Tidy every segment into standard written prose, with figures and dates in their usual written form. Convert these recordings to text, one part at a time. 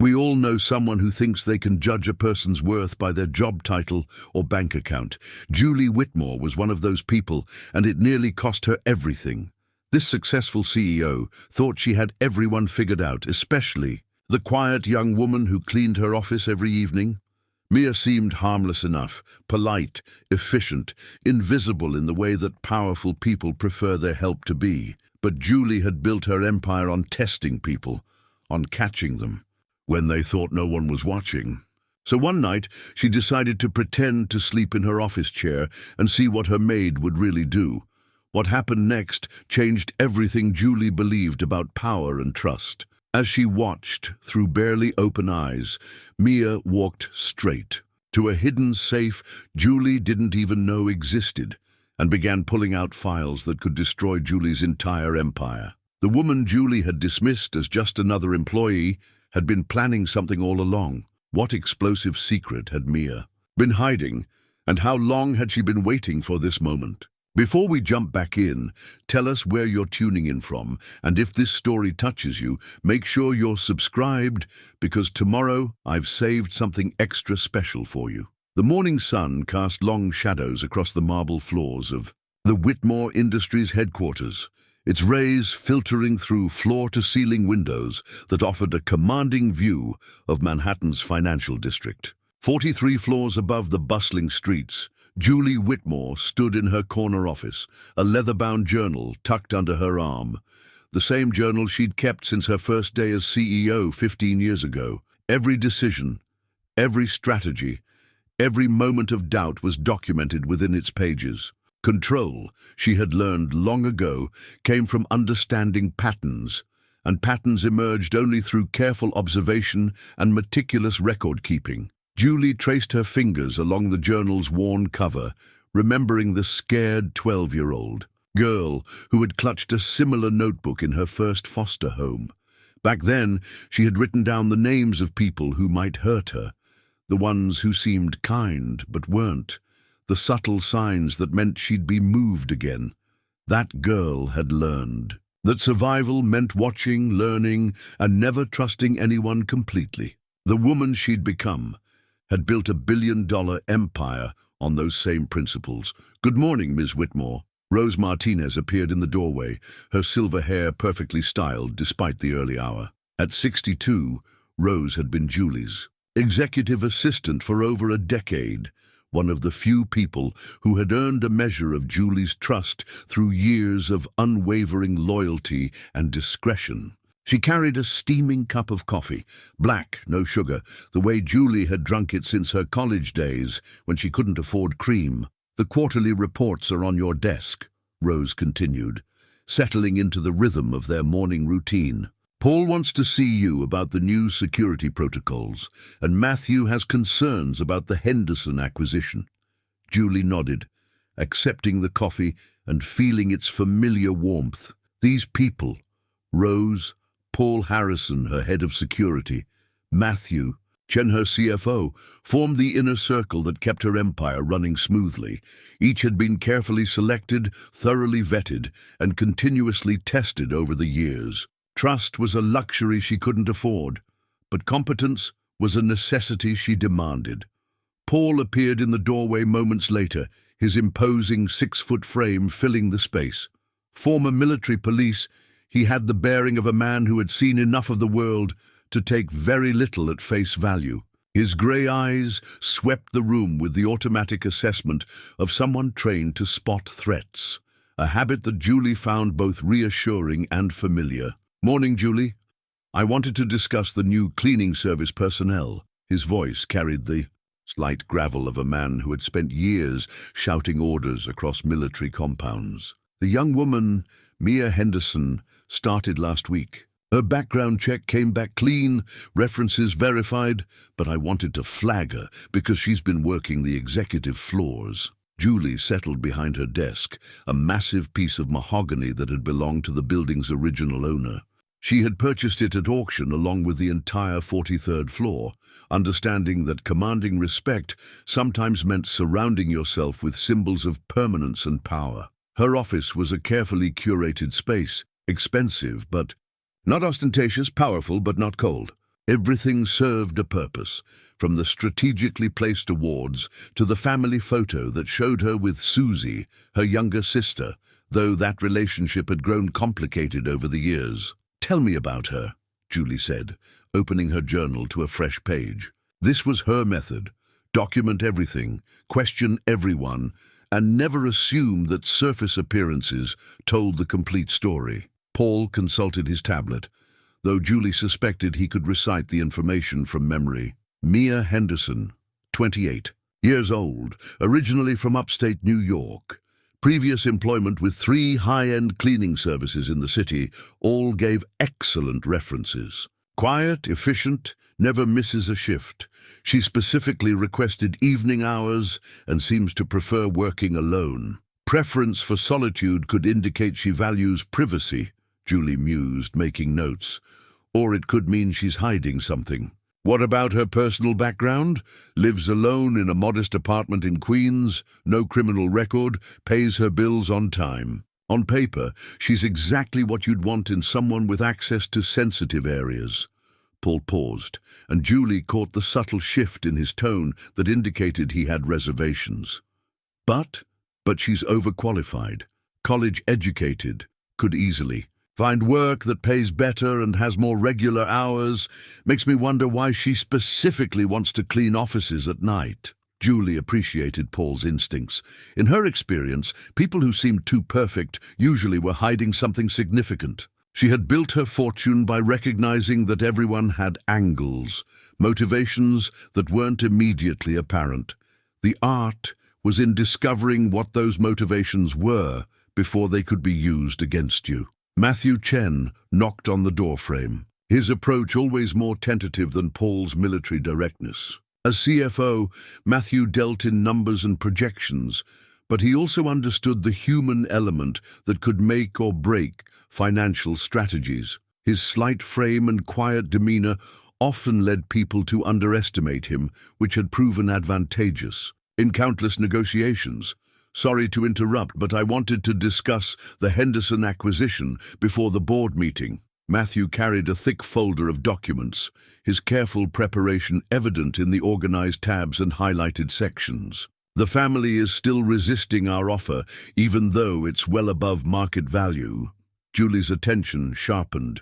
We all know someone who thinks they can judge a person's worth by their job title or bank account. Julie Whitmore was one of those people, and it nearly cost her everything. This successful CEO thought she had everyone figured out, especially the quiet young woman who cleaned her office every evening. Mia seemed harmless enough, polite, efficient, invisible in the way that powerful people prefer their help to be. But Julie had built her empire on testing people, on catching them when they thought no one was watching. So one night, she decided to pretend to sleep in her office chair and see what her maid would really do. What happened next changed everything Julie believed about power and trust. As she watched through barely open eyes, Mia walked straight to a hidden safe Julie didn't even know existed, and began pulling out files that could destroy Julie's entire empire. The woman Julie had dismissed as just another employee had been planning something all along. What explosive secret had Mia been hiding, and how long had she been waiting for this moment? Before we jump back in, tell us where you're tuning in from, and if this story touches you, make sure you're subscribed, because tomorrow I've saved something extra special for you. The morning sun cast long shadows across the marble floors of the Whitmore Industries headquarters, its rays filtering through floor-to-ceiling windows that offered a commanding view of Manhattan's financial district. 43 floors above the bustling streets, Julie Whitmore stood in her corner office, a leather-bound journal tucked under her arm. The same journal she'd kept since her first day as CEO 15 years ago. Every decision, every strategy, every moment of doubt was documented within its pages. Control, she had learned long ago, came from understanding patterns, and patterns emerged only through careful observation and meticulous record-keeping. Julie traced her fingers along the journal's worn cover, remembering the scared 12-year-old girl who had clutched a similar notebook in her first foster home. Back then, she had written down the names of people who might hurt her, the ones who seemed kind but weren't, the subtle signs that meant she'd be moved again. That girl had learned that survival meant watching, learning, and never trusting anyone completely. The woman she'd become had built a billion-dollar empire on those same principles. "Good morning, Ms. Whitmore." Rose Martinez appeared in the doorway, her silver hair perfectly styled despite the early hour. At 62, Rose had been Julie's executive assistant for over a decade, one of the few people who had earned a measure of Julie's trust through years of unwavering loyalty and discretion. She carried a steaming cup of coffee, black, no sugar, the way Julie had drunk it since her college days when she couldn't afford cream. "The quarterly reports are on your desk," Rose continued, settling into the rhythm of their morning routine. "Paul wants to see you about the new security protocols, and Matthew has concerns about the Henderson acquisition." Julie nodded, accepting the coffee and feeling its familiar warmth. These people, Rose, Paul Harrison, her head of security, Matthew, Chen, her CFO, formed the inner circle that kept her empire running smoothly. Each had been carefully selected, thoroughly vetted, and continuously tested over the years. Trust was a luxury she couldn't afford, but competence was a necessity she demanded. Paul appeared in the doorway moments later, his imposing 6-foot frame filling the space. Former military police, he had the bearing of a man who had seen enough of the world to take very little at face value. His grey eyes swept the room with the automatic assessment of someone trained to spot threats, a habit that Julie found both reassuring and familiar. "Morning, Julie. I wanted to discuss the new cleaning service personnel." His voice carried the slight gravel of a man who had spent years shouting orders across military compounds. "The young woman, Mia Henderson, started last week. Her background check came back clean, references verified, but I wanted to flag her because she's been working the executive floors." Julie settled behind her desk, a massive piece of mahogany that had belonged to the building's original owner. She had purchased it at auction along with the entire 43rd floor, understanding that commanding respect sometimes meant surrounding yourself with symbols of permanence and power. Her office was a carefully curated space, expensive but not ostentatious, powerful but not cold. Everything served a purpose, from the strategically placed awards to the family photo that showed her with Susie, her younger sister, though that relationship had grown complicated over the years. "Tell me about her," Julie said, opening her journal to a fresh page. This was her method: document everything, question everyone, and never assume that surface appearances told the complete story. Paul consulted his tablet, though Julie suspected he could recite the information from memory. Mia Henderson, 28, years old, originally from upstate New York. Previous employment with 3 high-end cleaning services in the city all gave excellent references. Quiet, efficient, never misses a shift. She specifically requested evening hours and seems to prefer working alone. Preference for solitude could indicate she values privacy, Julie mused, making notes. Or it could mean she's hiding something. What about her personal background? Lives alone in a modest apartment in Queens, no criminal record, pays her bills on time. On paper, she's exactly what you'd want in someone with access to sensitive areas. Paul paused, and Julie caught the subtle shift in his tone that indicated he had reservations. But she's overqualified, college-educated, could easily find work that pays better and has more regular hours. Makes me wonder why she specifically wants to clean offices at night. Julie appreciated Paul's instincts. In her experience, people who seemed too perfect usually were hiding something significant. She had built her fortune by recognizing that everyone had angles, motivations that weren't immediately apparent. The art was in discovering what those motivations were before they could be used against you. Matthew Chen knocked on the doorframe, his approach always more tentative than Paul's military directness. As CFO, Matthew dealt in numbers and projections, but he also understood the human element that could make or break financial strategies. His slight frame and quiet demeanor often led people to underestimate him, which had proven advantageous. In countless negotiations, "Sorry to interrupt, but I wanted to discuss the Henderson acquisition before the board meeting." Matthew carried a thick folder of documents, his careful preparation evident in the organized tabs and highlighted sections. "The family is still resisting our offer, even though it's well above market value." Julie's attention sharpened.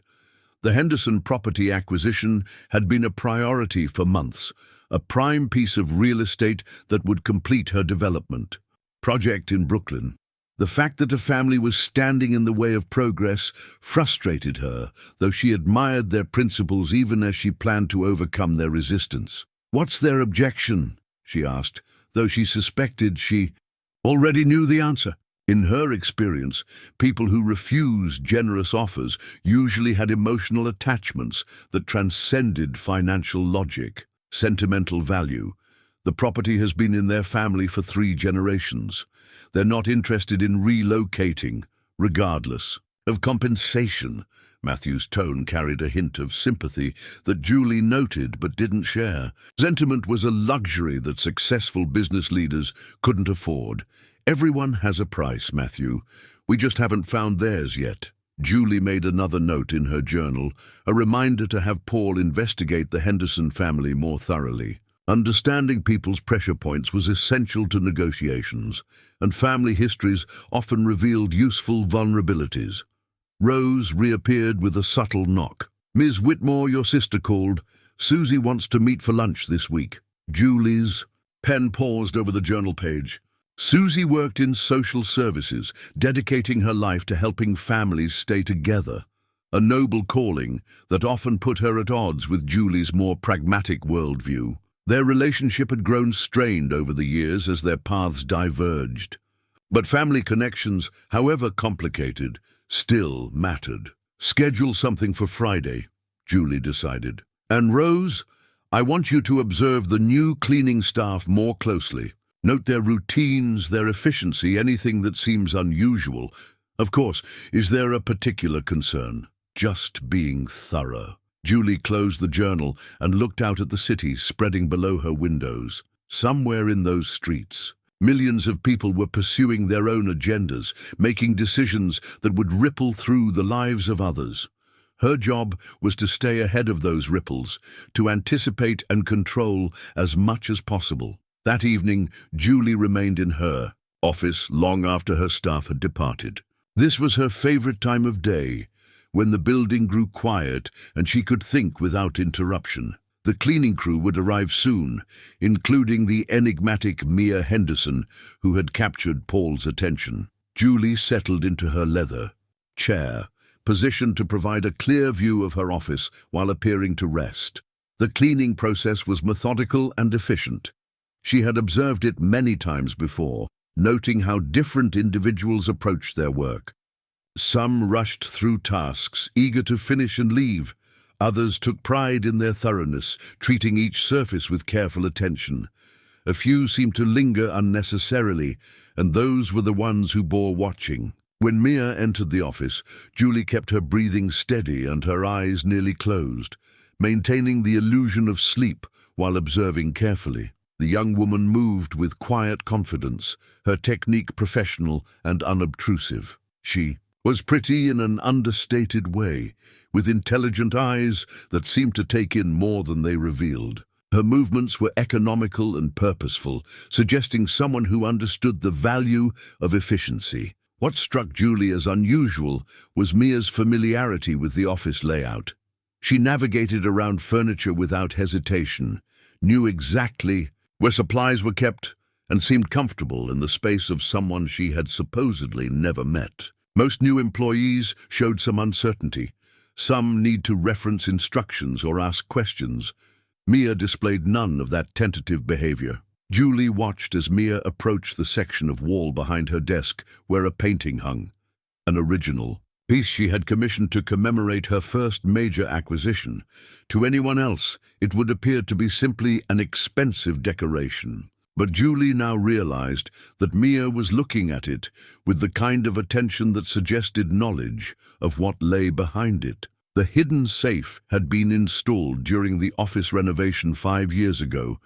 The Henderson property acquisition had been a priority for months, a prime piece of real estate that would complete her development project in Brooklyn. The fact that a family was standing in the way of progress frustrated her, though she admired their principles even as she planned to overcome their resistance. "What's their objection?" she asked, though she suspected she already knew the answer. In her experience, people who refused generous offers usually had emotional attachments that transcended financial logic. Sentimental value. The property has been in their family for 3 generations. They're not interested in relocating, regardless of compensation. Matthew's tone carried a hint of sympathy that Julie noted but didn't share. Sentiment was a luxury that successful business leaders couldn't afford. "Everyone has a price, Matthew. We just haven't found theirs yet." Julie made another note in her journal, a reminder to have Paul investigate the Henderson family more thoroughly. Understanding people's pressure points was essential to negotiations, and family histories often revealed useful vulnerabilities. Rose reappeared with a subtle knock. "Ms. Whitmore, your sister called. Susie wants to meet for lunch this week." Julie's pen paused over the journal page. Susie worked in social services, dedicating her life to helping families stay together, a noble calling that often put her at odds with Julie's more pragmatic worldview. Their relationship had grown strained over the years as their paths diverged. But family connections, however complicated, still mattered. "Schedule something for Friday," Julie decided. "And Rose, I want you to observe the new cleaning staff more closely. Note their routines, their efficiency, anything that seems unusual. Of course, is there a particular concern?" "Just being thorough." Julie closed the journal and looked out at the city spreading below her windows. Somewhere in those streets, millions of people were pursuing their own agendas, making decisions that would ripple through the lives of others. Her job was to stay ahead of those ripples, to anticipate and control as much as possible. That evening, Julie remained in her office long after her staff had departed. This was her favorite time of day, when the building grew quiet and she could think without interruption. The cleaning crew would arrive soon, including the enigmatic Mia Henderson, who had captured Paul's attention. Julie settled into her leather chair, positioned to provide a clear view of her office while appearing to rest. The cleaning process was methodical and efficient. She had observed it many times before, noting how different individuals approached their work. Some rushed through tasks, eager to finish and leave. Others took pride in their thoroughness, treating each surface with careful attention. A few seemed to linger unnecessarily, and those were the ones who bore watching. When Mia entered the office, Julie kept her breathing steady and her eyes nearly closed, maintaining the illusion of sleep while observing carefully. The young woman moved with quiet confidence, her technique professional and unobtrusive. She was pretty in an understated way, with intelligent eyes that seemed to take in more than they revealed. Her movements were economical and purposeful, suggesting someone who understood the value of efficiency. What struck Julie as unusual was Mia's familiarity with the office layout. She navigated around furniture without hesitation, knew exactly where supplies were kept, and seemed comfortable in the space of someone she had supposedly never met. Most new employees showed some uncertainty. Some need to reference instructions or ask questions. Mia displayed none of that tentative behavior. Julie watched as Mia approached the section of wall behind her desk where a painting hung, an original piece she had commissioned to commemorate her first major acquisition. To anyone else, it would appear to be simply an expensive decoration. But Julie now realized that Mia was looking at it with the kind of attention that suggested knowledge of what lay behind it. The hidden safe had been installed during the office renovation 5 years ago,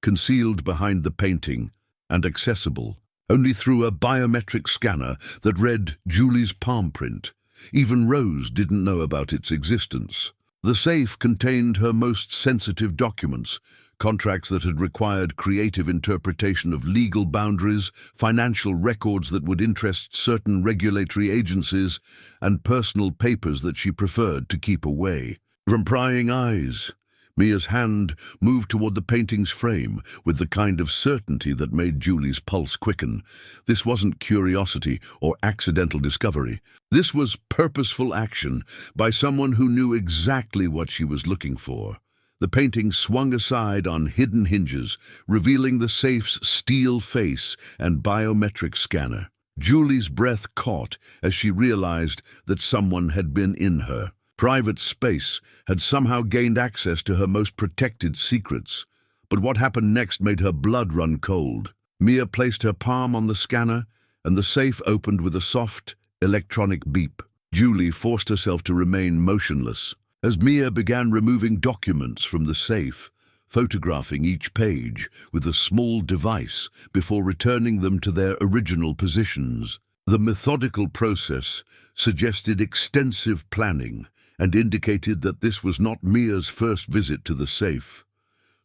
concealed behind the painting and accessible only through a biometric scanner that read Julie's palm print. Even Rose didn't know about its existence. The safe contained her most sensitive documents, contracts that had required creative interpretation of legal boundaries, financial records that would interest certain regulatory agencies, and personal papers that she preferred to keep away from prying eyes. Mia's hand moved toward the painting's frame with the kind of certainty that made Julie's pulse quicken. This wasn't curiosity or accidental discovery. This was purposeful action by someone who knew exactly what she was looking for. The painting swung aside on hidden hinges, revealing the safe's steel face and biometric scanner. Julie's breath caught as she realized that someone had been in her private space, had somehow gained access to her most protected secrets. But what happened next made her blood run cold. Mia placed her palm on the scanner, and the safe opened with a soft, electronic beep. Julie forced herself to remain motionless as Mia began removing documents from the safe, photographing each page with a small device before returning them to their original positions. The methodical process suggested extensive planning and indicated that this was not Mia's first visit to the safe.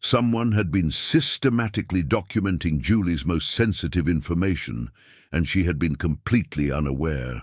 Someone had been systematically documenting Julie's most sensitive information, and she had been completely unaware.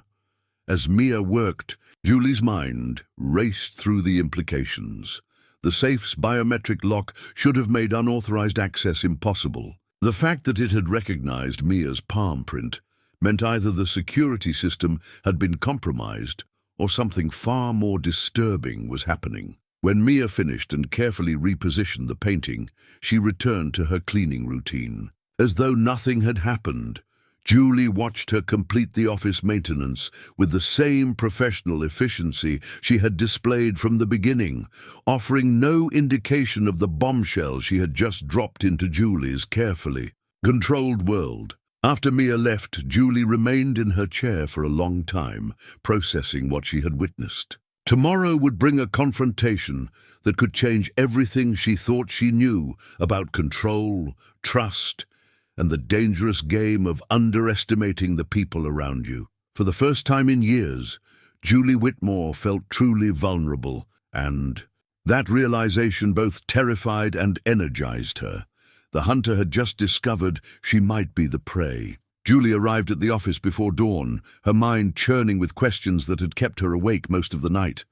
As Mia worked, Julie's mind raced through the implications. The safe's biometric lock should have made unauthorized access impossible. The fact that it had recognized Mia's palm print meant either the security system had been compromised or something far more disturbing was happening. When Mia finished and carefully repositioned the painting, she returned to her cleaning routine. As though nothing had happened, Julie watched her complete the office maintenance with the same professional efficiency she had displayed from the beginning, offering no indication of the bombshell she had just dropped into Julie's carefully controlled world. After Mia left, Julie remained in her chair for a long time, processing what she had witnessed. Tomorrow would bring a confrontation that could change everything she thought she knew about control, trust, and the dangerous game of underestimating the people around you. For the first time in years, Julie Whitmore felt truly vulnerable, and that realization both terrified and energized her. The hunter had just discovered she might be the prey. Julie arrived at the office before dawn, her mind churning with questions that had kept her awake most of the night.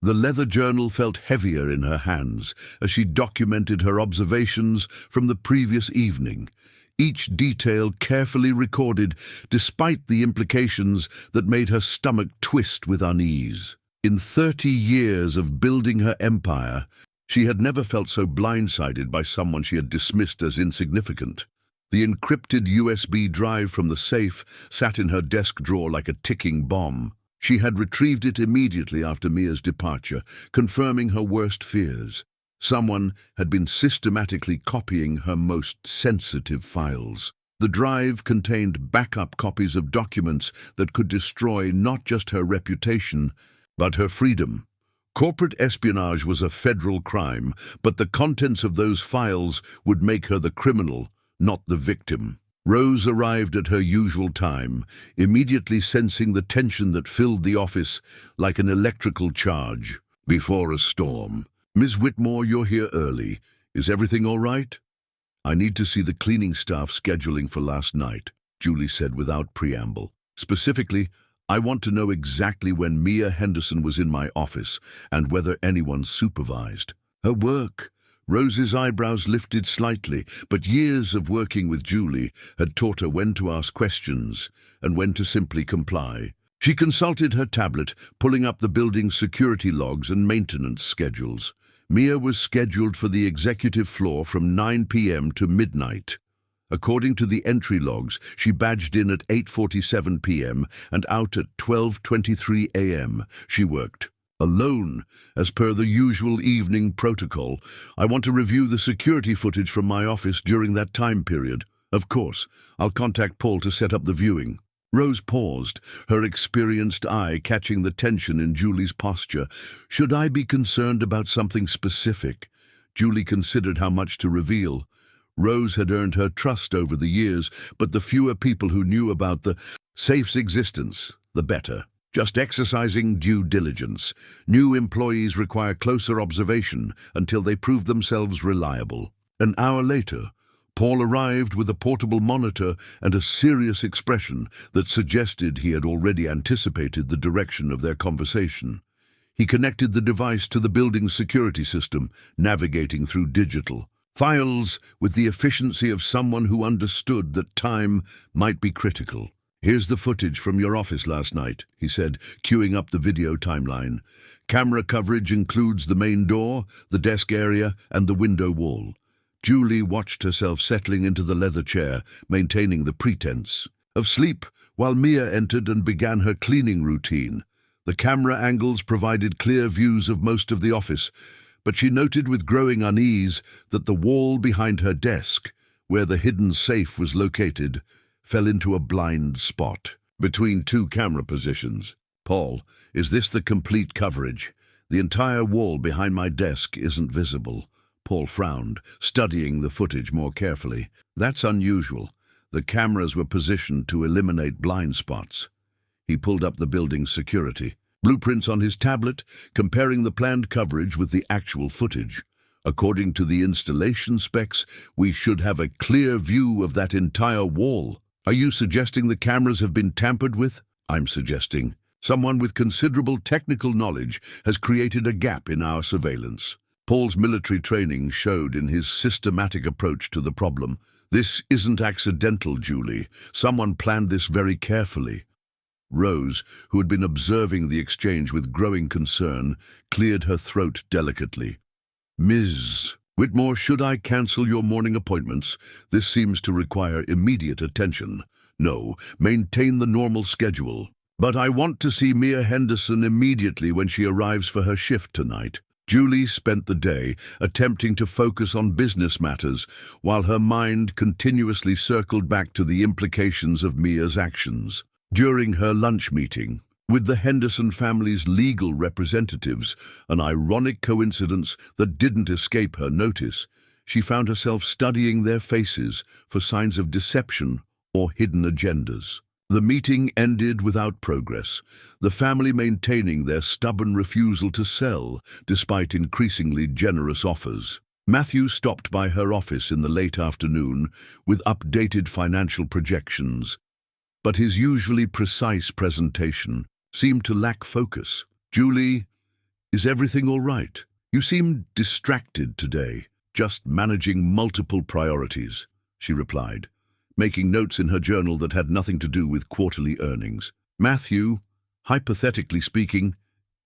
The leather journal felt heavier in her hands as she documented her observations from the previous evening, each detail carefully recorded despite the implications that made her stomach twist with unease. In 30 years of building her empire, she had never felt so blindsided by someone she had dismissed as insignificant. The encrypted USB drive from the safe sat in her desk drawer like a ticking bomb. She had retrieved it immediately after Mia's departure, confirming her worst fears. Someone had been systematically copying her most sensitive files. The drive contained backup copies of documents that could destroy not just her reputation, but her freedom. Corporate espionage was a federal crime, but the contents of those files would make her the criminal, not the victim. Rose arrived at her usual time, immediately sensing the tension that filled the office like an electrical charge before a storm. "Miss Whitmore, you're here early. Is everything all right?" "I need to see the cleaning staff scheduling for last night," Julie said without preamble. "Specifically, I want to know exactly when Mia Henderson was in my office and whether anyone supervised her work." Rose's eyebrows lifted slightly, but years of working with Julie had taught her when to ask questions and when to simply comply. She consulted her tablet, pulling up the building's security logs and maintenance schedules. Mia was scheduled for the executive floor from 9 p.m. to midnight. According to the entry logs, she badged in at 8:47 p.m. and out at 12:23 a.m. She worked alone, as per the usual evening protocol. "I want to review the security footage from my office during that time period. Of course, I'll contact Paul to set up the viewing." Rose paused, her experienced eye catching the tension in Julie's posture. Should I be concerned about something specific? Julie considered how much to reveal. Rose had earned her trust over the years, but the fewer people who knew about the safe's existence, the better. Just exercising due diligence. New employees require closer observation until they prove themselves reliable. An hour later, Paul arrived with a portable monitor and a serious expression that suggested he had already anticipated the direction of their conversation. He connected the device to the building's security system, navigating through digital files with the efficiency of someone who understood that time might be critical. "Here's the footage from your office last night," he said, queuing up the video timeline. Camera coverage includes the main door, the desk area, and the window wall. Julie watched herself settling into the leather chair, maintaining the pretense of sleep, while Mia entered and began her cleaning routine. The camera angles provided clear views of most of the office, but she noted with growing unease that the wall behind her desk, where the hidden safe was located, fell into a blind spot between two camera positions. "Paul, is this the complete coverage? The entire wall behind my desk isn't visible." Paul frowned, studying the footage more carefully. "That's unusual. The cameras were positioned to eliminate blind spots." He pulled up the building's security blueprints on his tablet, comparing the planned coverage with the actual footage. "According to the installation specs, we should have a clear view of that entire wall." "Are you suggesting the cameras have been tampered with?" "I'm suggesting someone with considerable technical knowledge has created a gap in our surveillance." Paul's military training showed in his systematic approach to the problem. "This isn't accidental, Julie. Someone planned this very carefully." Rose, who had been observing the exchange with growing concern, cleared her throat delicately. "Ms. Whitmore, should I cancel your morning appointments? This seems to require immediate attention." "No, maintain the normal schedule. But I want to see Mia Henderson immediately when she arrives for her shift tonight." Julie spent the day attempting to focus on business matters, while her mind continuously circled back to the implications of Mia's actions. During her lunch meeting with the Henderson family's legal representatives, an ironic coincidence that didn't escape her notice, she found herself studying their faces for signs of deception or hidden agendas. The meeting ended without progress, the family maintaining their stubborn refusal to sell despite increasingly generous offers. Matthew stopped by her office in the late afternoon with updated financial projections, but his usually precise presentation seemed to lack focus. "Julie, is everything all right? You seem distracted today, just managing multiple priorities," she replied, making notes in her journal that had nothing to do with quarterly earnings. "Matthew, hypothetically speaking,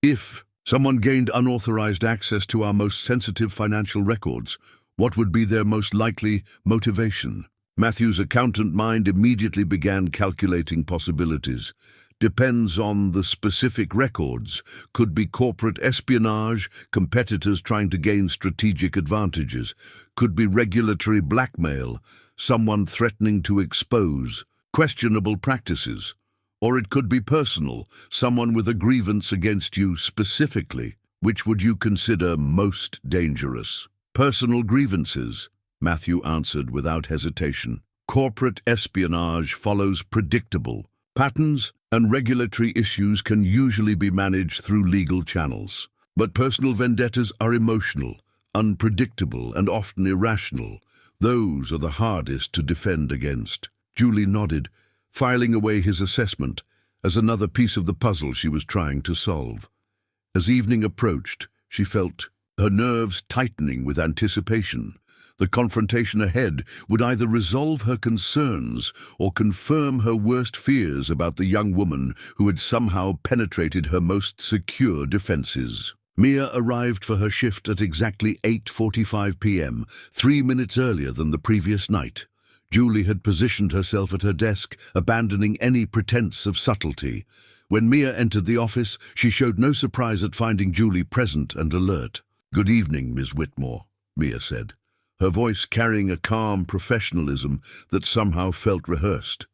if someone gained unauthorized access to our most sensitive financial records, what would be their most likely motivation?" Matthew's accountant mind immediately began calculating possibilities. "Depends on the specific records. Could be corporate espionage, competitors trying to gain strategic advantages. Could be regulatory blackmail, someone threatening to expose questionable practices. Or it could be personal, someone with a grievance against you specifically. Which would you consider most dangerous?" "Personal grievances," Matthew answered without hesitation. "Corporate espionage follows predictable patterns, and regulatory issues can usually be managed through legal channels. But personal vendettas are emotional, unpredictable, and often irrational. Those are the hardest to defend against." Julie nodded, filing away his assessment as another piece of the puzzle she was trying to solve. As evening approached, she felt her nerves tightening with anticipation. The confrontation ahead would either resolve her concerns or confirm her worst fears about the young woman who had somehow penetrated her most secure defenses. Mia arrived for her shift at exactly 8:45 p.m., 3 minutes earlier than the previous night. Julie had positioned herself at her desk, abandoning any pretense of subtlety. When Mia entered the office, she showed no surprise at finding Julie present and alert. "Good evening, Ms. Whitmore," Mia said, her voice carrying a calm professionalism that somehow felt rehearsed.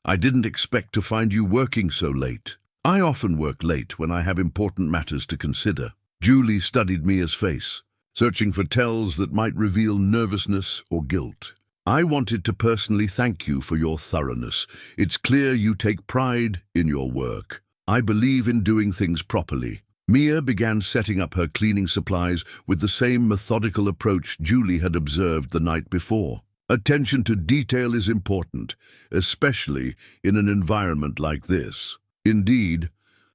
"I didn't expect to find you working so late." "I often work late when I have important matters to consider." Julie studied Mia's face, searching for tells that might reveal nervousness or guilt. "I wanted to personally thank you for your thoroughness. It's clear you take pride in your work. I believe in doing things properly." Mia began setting up her cleaning supplies with the same methodical approach Julie had observed the night before. Attention to detail is important, especially in an environment like this. "Indeed,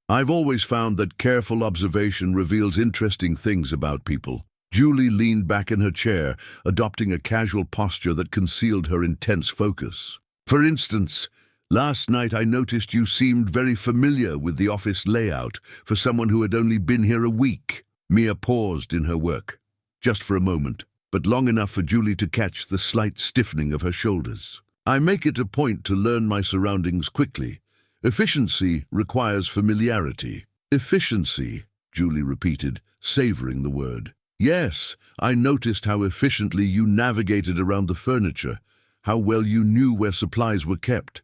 I've always found that careful observation reveals interesting things about people." Julie leaned back in her chair, adopting a casual posture that concealed her intense focus. "For instance, last night I noticed you seemed very familiar with the office layout for someone who had only been here a week." Mia paused in her work, just for a moment, but long enough for Julie to catch the slight stiffening of her shoulders. "I make it a point to learn my surroundings quickly. Efficiency requires familiarity." "Efficiency," Julie repeated, savoring the word. "Yes, I noticed how efficiently you navigated around the furniture, how well you knew where supplies were kept.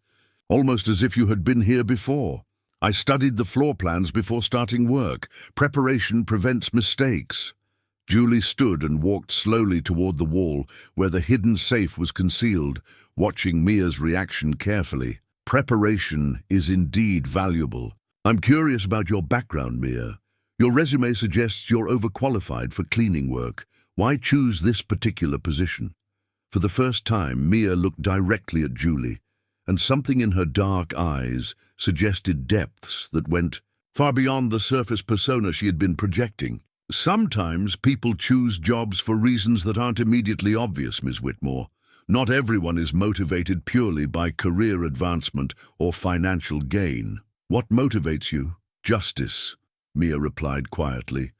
Almost as if you had been here before. I studied the floor plans before starting work. Preparation prevents mistakes." Julie stood and walked slowly toward the wall where the hidden safe was concealed, watching Mia's reaction carefully. "Preparation is indeed valuable. I'm curious about your background, Mia. Your resume suggests you're overqualified for cleaning work. Why choose this particular position?" For the first time, Mia looked directly at Julie, and something in her dark eyes suggested depths that went far beyond the surface persona she had been projecting. "Sometimes people choose jobs for reasons that aren't immediately obvious, Ms. Whitmore. Not everyone is motivated purely by career advancement or financial gain." "What motivates you?" "Justice," Mia replied quietly,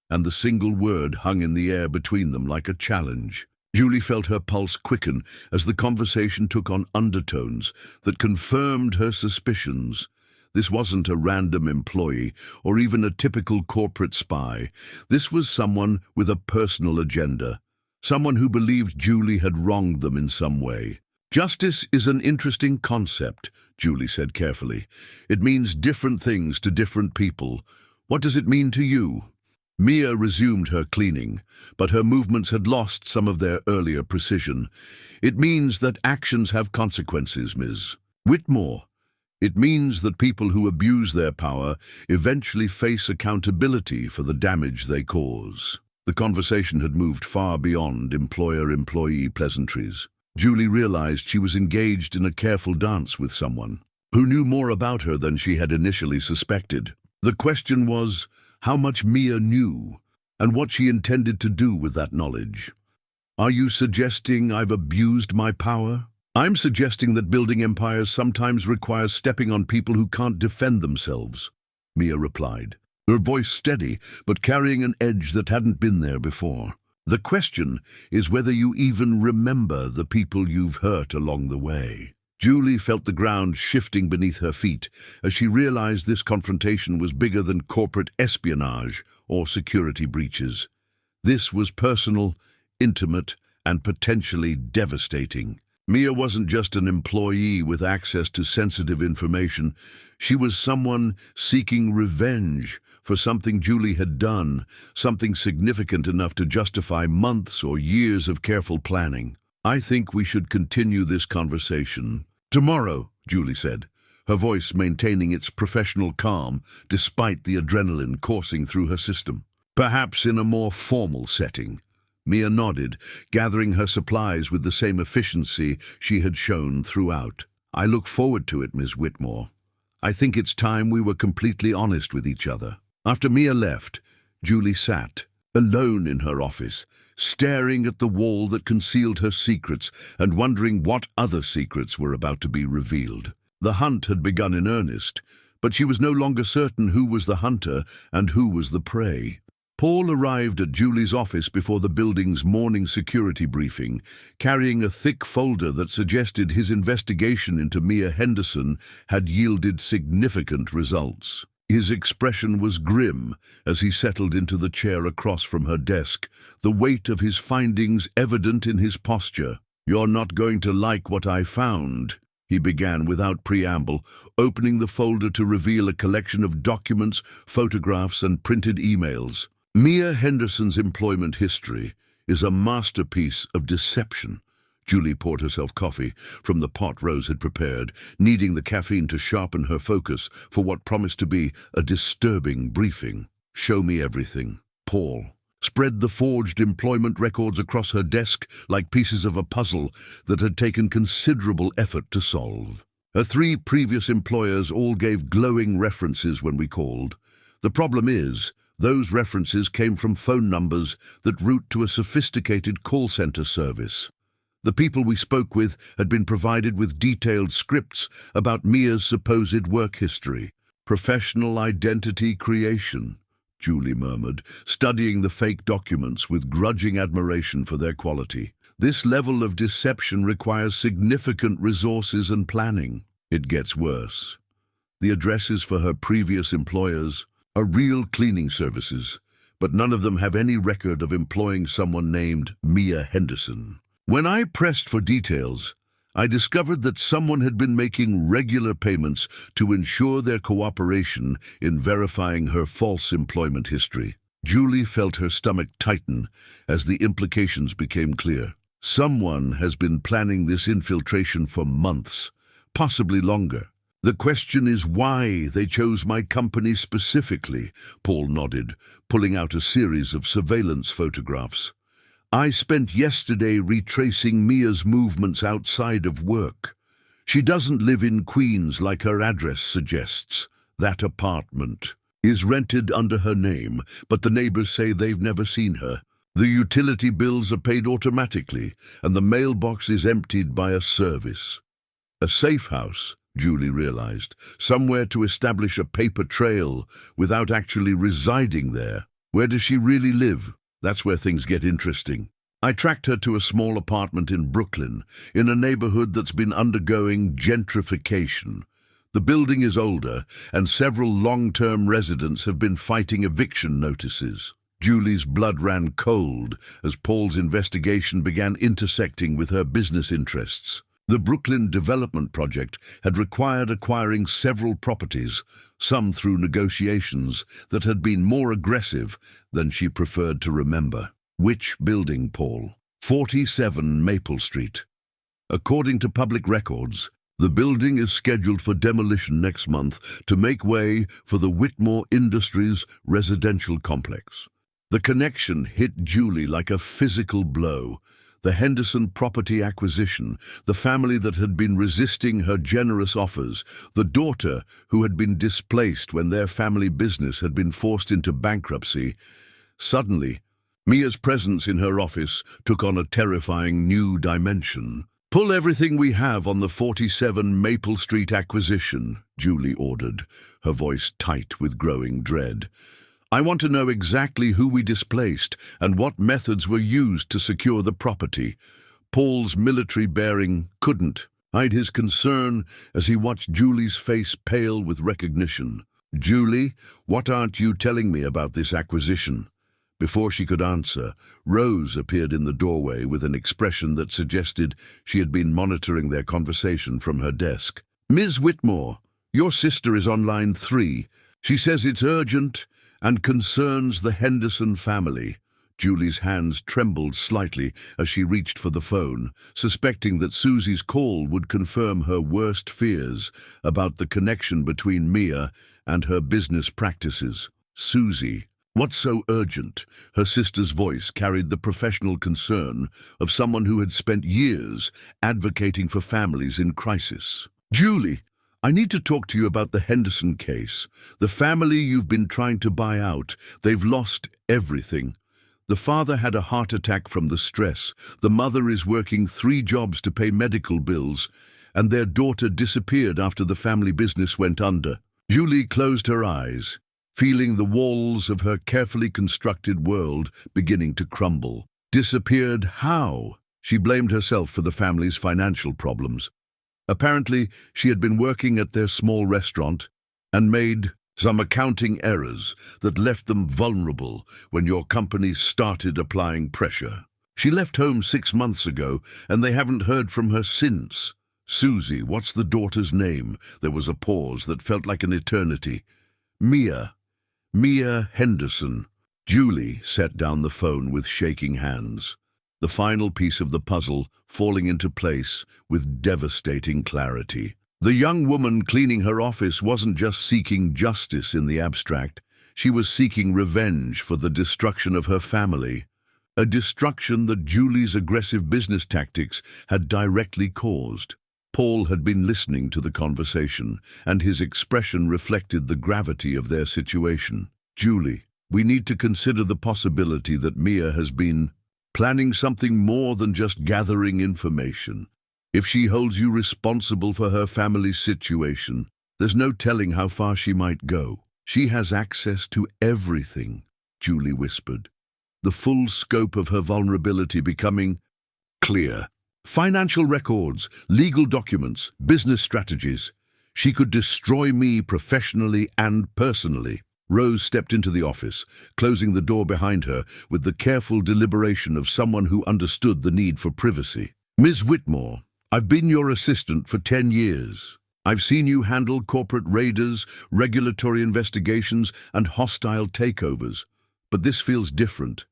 and the single word hung in the air between them like a challenge. Julie felt her pulse quicken as the conversation took on undertones that confirmed her suspicions. This wasn't a random employee or even a typical corporate spy. This was someone with a personal agenda, someone who believed Julie had wronged them in some way. "Justice is an interesting concept," Julie said carefully. "It means different things to different people. What does it mean to you?" Mia resumed her cleaning, but her movements had lost some of their earlier precision. "It means that actions have consequences, Ms. Whitmore. It means that people who abuse their power eventually face accountability for the damage they cause. The conversation had moved far beyond employer-employee pleasantries. Julie realized she was engaged in a careful dance with someone who knew more about her than she had initially suspected. The question was how much Mia knew and what she intended to do with that knowledge. Are you suggesting I've abused my power? I'm suggesting that building empires sometimes requires stepping on people who can't defend themselves, Mia replied, her voice steady but carrying an edge that hadn't been there before. The question is whether you even remember the people you've hurt along the way. Julie felt the ground shifting beneath her feet as she realized this confrontation was bigger than corporate espionage or security breaches. This was personal, intimate, and potentially devastating. Mia wasn't just an employee with access to sensitive information. She was someone seeking revenge for something Julie had done, something significant enough to justify months or years of careful planning. I think we should continue this conversation tomorrow, Julie said, her voice maintaining its professional calm despite the adrenaline coursing through her system. Perhaps in a more formal setting. Mia nodded, gathering her supplies with the same efficiency she had shown throughout. I look forward to it, Ms. Whitmore. I think it's time we were completely honest with each other. After Mia left, Julie sat, alone in her office, staring at the wall that concealed her secrets and wondering what other secrets were about to be revealed. The hunt had begun in earnest, but she was no longer certain who was the hunter and who was the prey. Paul arrived at Julie's office before the building's morning security briefing, carrying a thick folder that suggested his investigation into Mia Henderson had yielded significant results. His expression was grim as he settled into the chair across from her desk, the weight of his findings evident in his posture. "You're not going to like what I found," he began without preamble, opening the folder to reveal a collection of documents, photographs, and printed emails. Mia Henderson's employment history is a masterpiece of deception. Julie poured herself coffee from the pot Rose had prepared, needing the caffeine to sharpen her focus for what promised to be a disturbing briefing. "Show me everything." Paul spread the forged employment records across her desk like pieces of a puzzle that had taken considerable effort to solve. Her 3 previous employers all gave glowing references when we called. The problem is, those references came from phone numbers that route to a sophisticated call center service. The people we spoke with had been provided with detailed scripts about Mia's supposed work history. "Professional identity creation," Julie murmured, studying the fake documents with grudging admiration for their quality. "This level of deception requires significant resources and planning." It gets worse. The addresses for her previous employers are real cleaning services, but none of them have any record of employing someone named Mia Henderson. When I pressed for details, I discovered that someone had been making regular payments to ensure their cooperation in verifying her false employment history. Julie felt her stomach tighten as the implications became clear. Someone has been planning this infiltration for months, possibly longer. "The question is why they chose my company specifically," Paul nodded, pulling out a series of surveillance photographs. "I spent yesterday retracing Mia's movements outside of work. She doesn't live in Queens like her address suggests. That apartment is rented under her name, but the neighbors say they've never seen her. The utility bills are paid automatically, and the mailbox is emptied by a service. A safe house," Julie realized, "somewhere to establish a paper trail without actually residing there. Where does she really live? That's where things get interesting." I tracked her to a small apartment in Brooklyn, in a neighborhood that's been undergoing gentrification. The building is older, and several long-term residents have been fighting eviction notices. Julie's blood ran cold as Paul's investigation began intersecting with her business interests. The Brooklyn development project had required acquiring several properties, some through negotiations that had been more aggressive than she preferred to remember. "Which building, Paul?" 47 Maple Street. According to public records, The building is scheduled for demolition next month to make way for the Whitmore Industries residential complex. The connection hit Julie like a physical blow. The Henderson property acquisition, the family that had been resisting her generous offers, the daughter who had been displaced when their family business had been forced into bankruptcy. Suddenly, Mia's presence in her office took on a terrifying new dimension. "Pull everything we have on the 47 Maple Street acquisition," Julie ordered, her voice tight with growing dread. "I want to know exactly who we displaced and what methods were used to secure the property." Paul's military bearing couldn't hide his concern as he watched Julie's face pale with recognition. "Julie, what aren't you telling me about this acquisition?" Before she could answer, Rose appeared in the doorway with an expression that suggested she had been monitoring their conversation from her desk. "Ms. Whitmore, your sister is on line 3. She says it's urgent and concerns the Henderson family." Julie's hands trembled slightly as she reached for the phone, suspecting that Susie's call would confirm her worst fears about the connection between Mia and her business practices. "Susie, what's so urgent?" Her sister's voice carried the professional concern of someone who had spent years advocating for families in crisis. "Julie, I need to talk to you about the Henderson case. The family you've been trying to buy out, they've lost everything. The father had a heart attack from the stress. The mother is working 3 jobs to pay medical bills, and their daughter disappeared after the family business went under." Julie closed her eyes, feeling the walls of her carefully constructed world beginning to crumble. Disappeared how? She blamed herself for the family's financial problems. Apparently, she had been working at their small restaurant and made some accounting errors that left them vulnerable when your company started applying pressure. She left home 6 months ago, and they haven't heard from her since. "Susie, what's the daughter's name?" There was a pause that felt like an eternity. "Mia Henderson." Julie set down the phone with shaking hands, the final piece of the puzzle falling into place with devastating clarity. The young woman cleaning her office wasn't just seeking justice in the abstract. She was seeking revenge for the destruction of her family, a destruction that Julie's aggressive business tactics had directly caused. Paul had been listening to the conversation, and his expression reflected the gravity of their situation. "Julie, we need to consider the possibility that Mia has been planning something more than just gathering information. If she holds you responsible for her family's situation, there's no telling how far she might go. She has access to everything," Julie whispered, the full scope of her vulnerability becoming clear. "Financial records, legal documents, business strategies. She could destroy me professionally and personally." Rose stepped into the office, closing the door behind her with the careful deliberation of someone who understood the need for privacy. "Ms. Whitmore, I've been your assistant for 10 years. I've seen you handle corporate raiders, regulatory investigations, and hostile takeovers. But this feels different.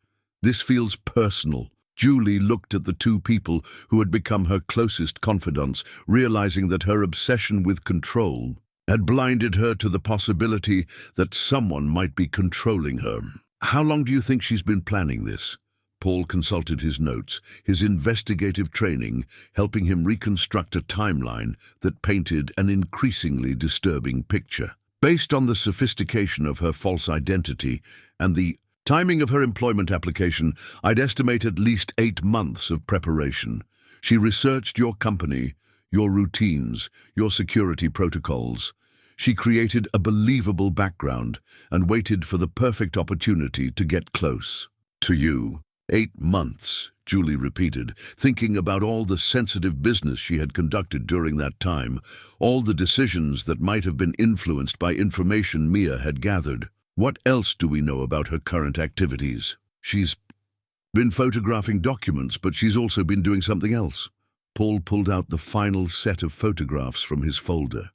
This feels personal." Julie looked at the 2 people who had become her closest confidants, realizing that her obsession with control had blinded her to the possibility that someone might be controlling her. "How long do you think she's been planning this?" Paul consulted his notes, his investigative training helping him reconstruct a timeline that painted an increasingly disturbing picture. Based on the sophistication of her false identity and the timing of her employment application, I'd estimate at least 8 months of preparation. She researched your company, your routines, your security protocols. She created a believable background and waited for the perfect opportunity to get close to you. 8 months, Julie repeated, thinking about all the sensitive business she had conducted during that time, all the decisions that might have been influenced by information Mia had gathered. What else do we know about her current activities? She's been photographing documents, but she's also been doing something else. Paul pulled out the final set of photographs from his folder.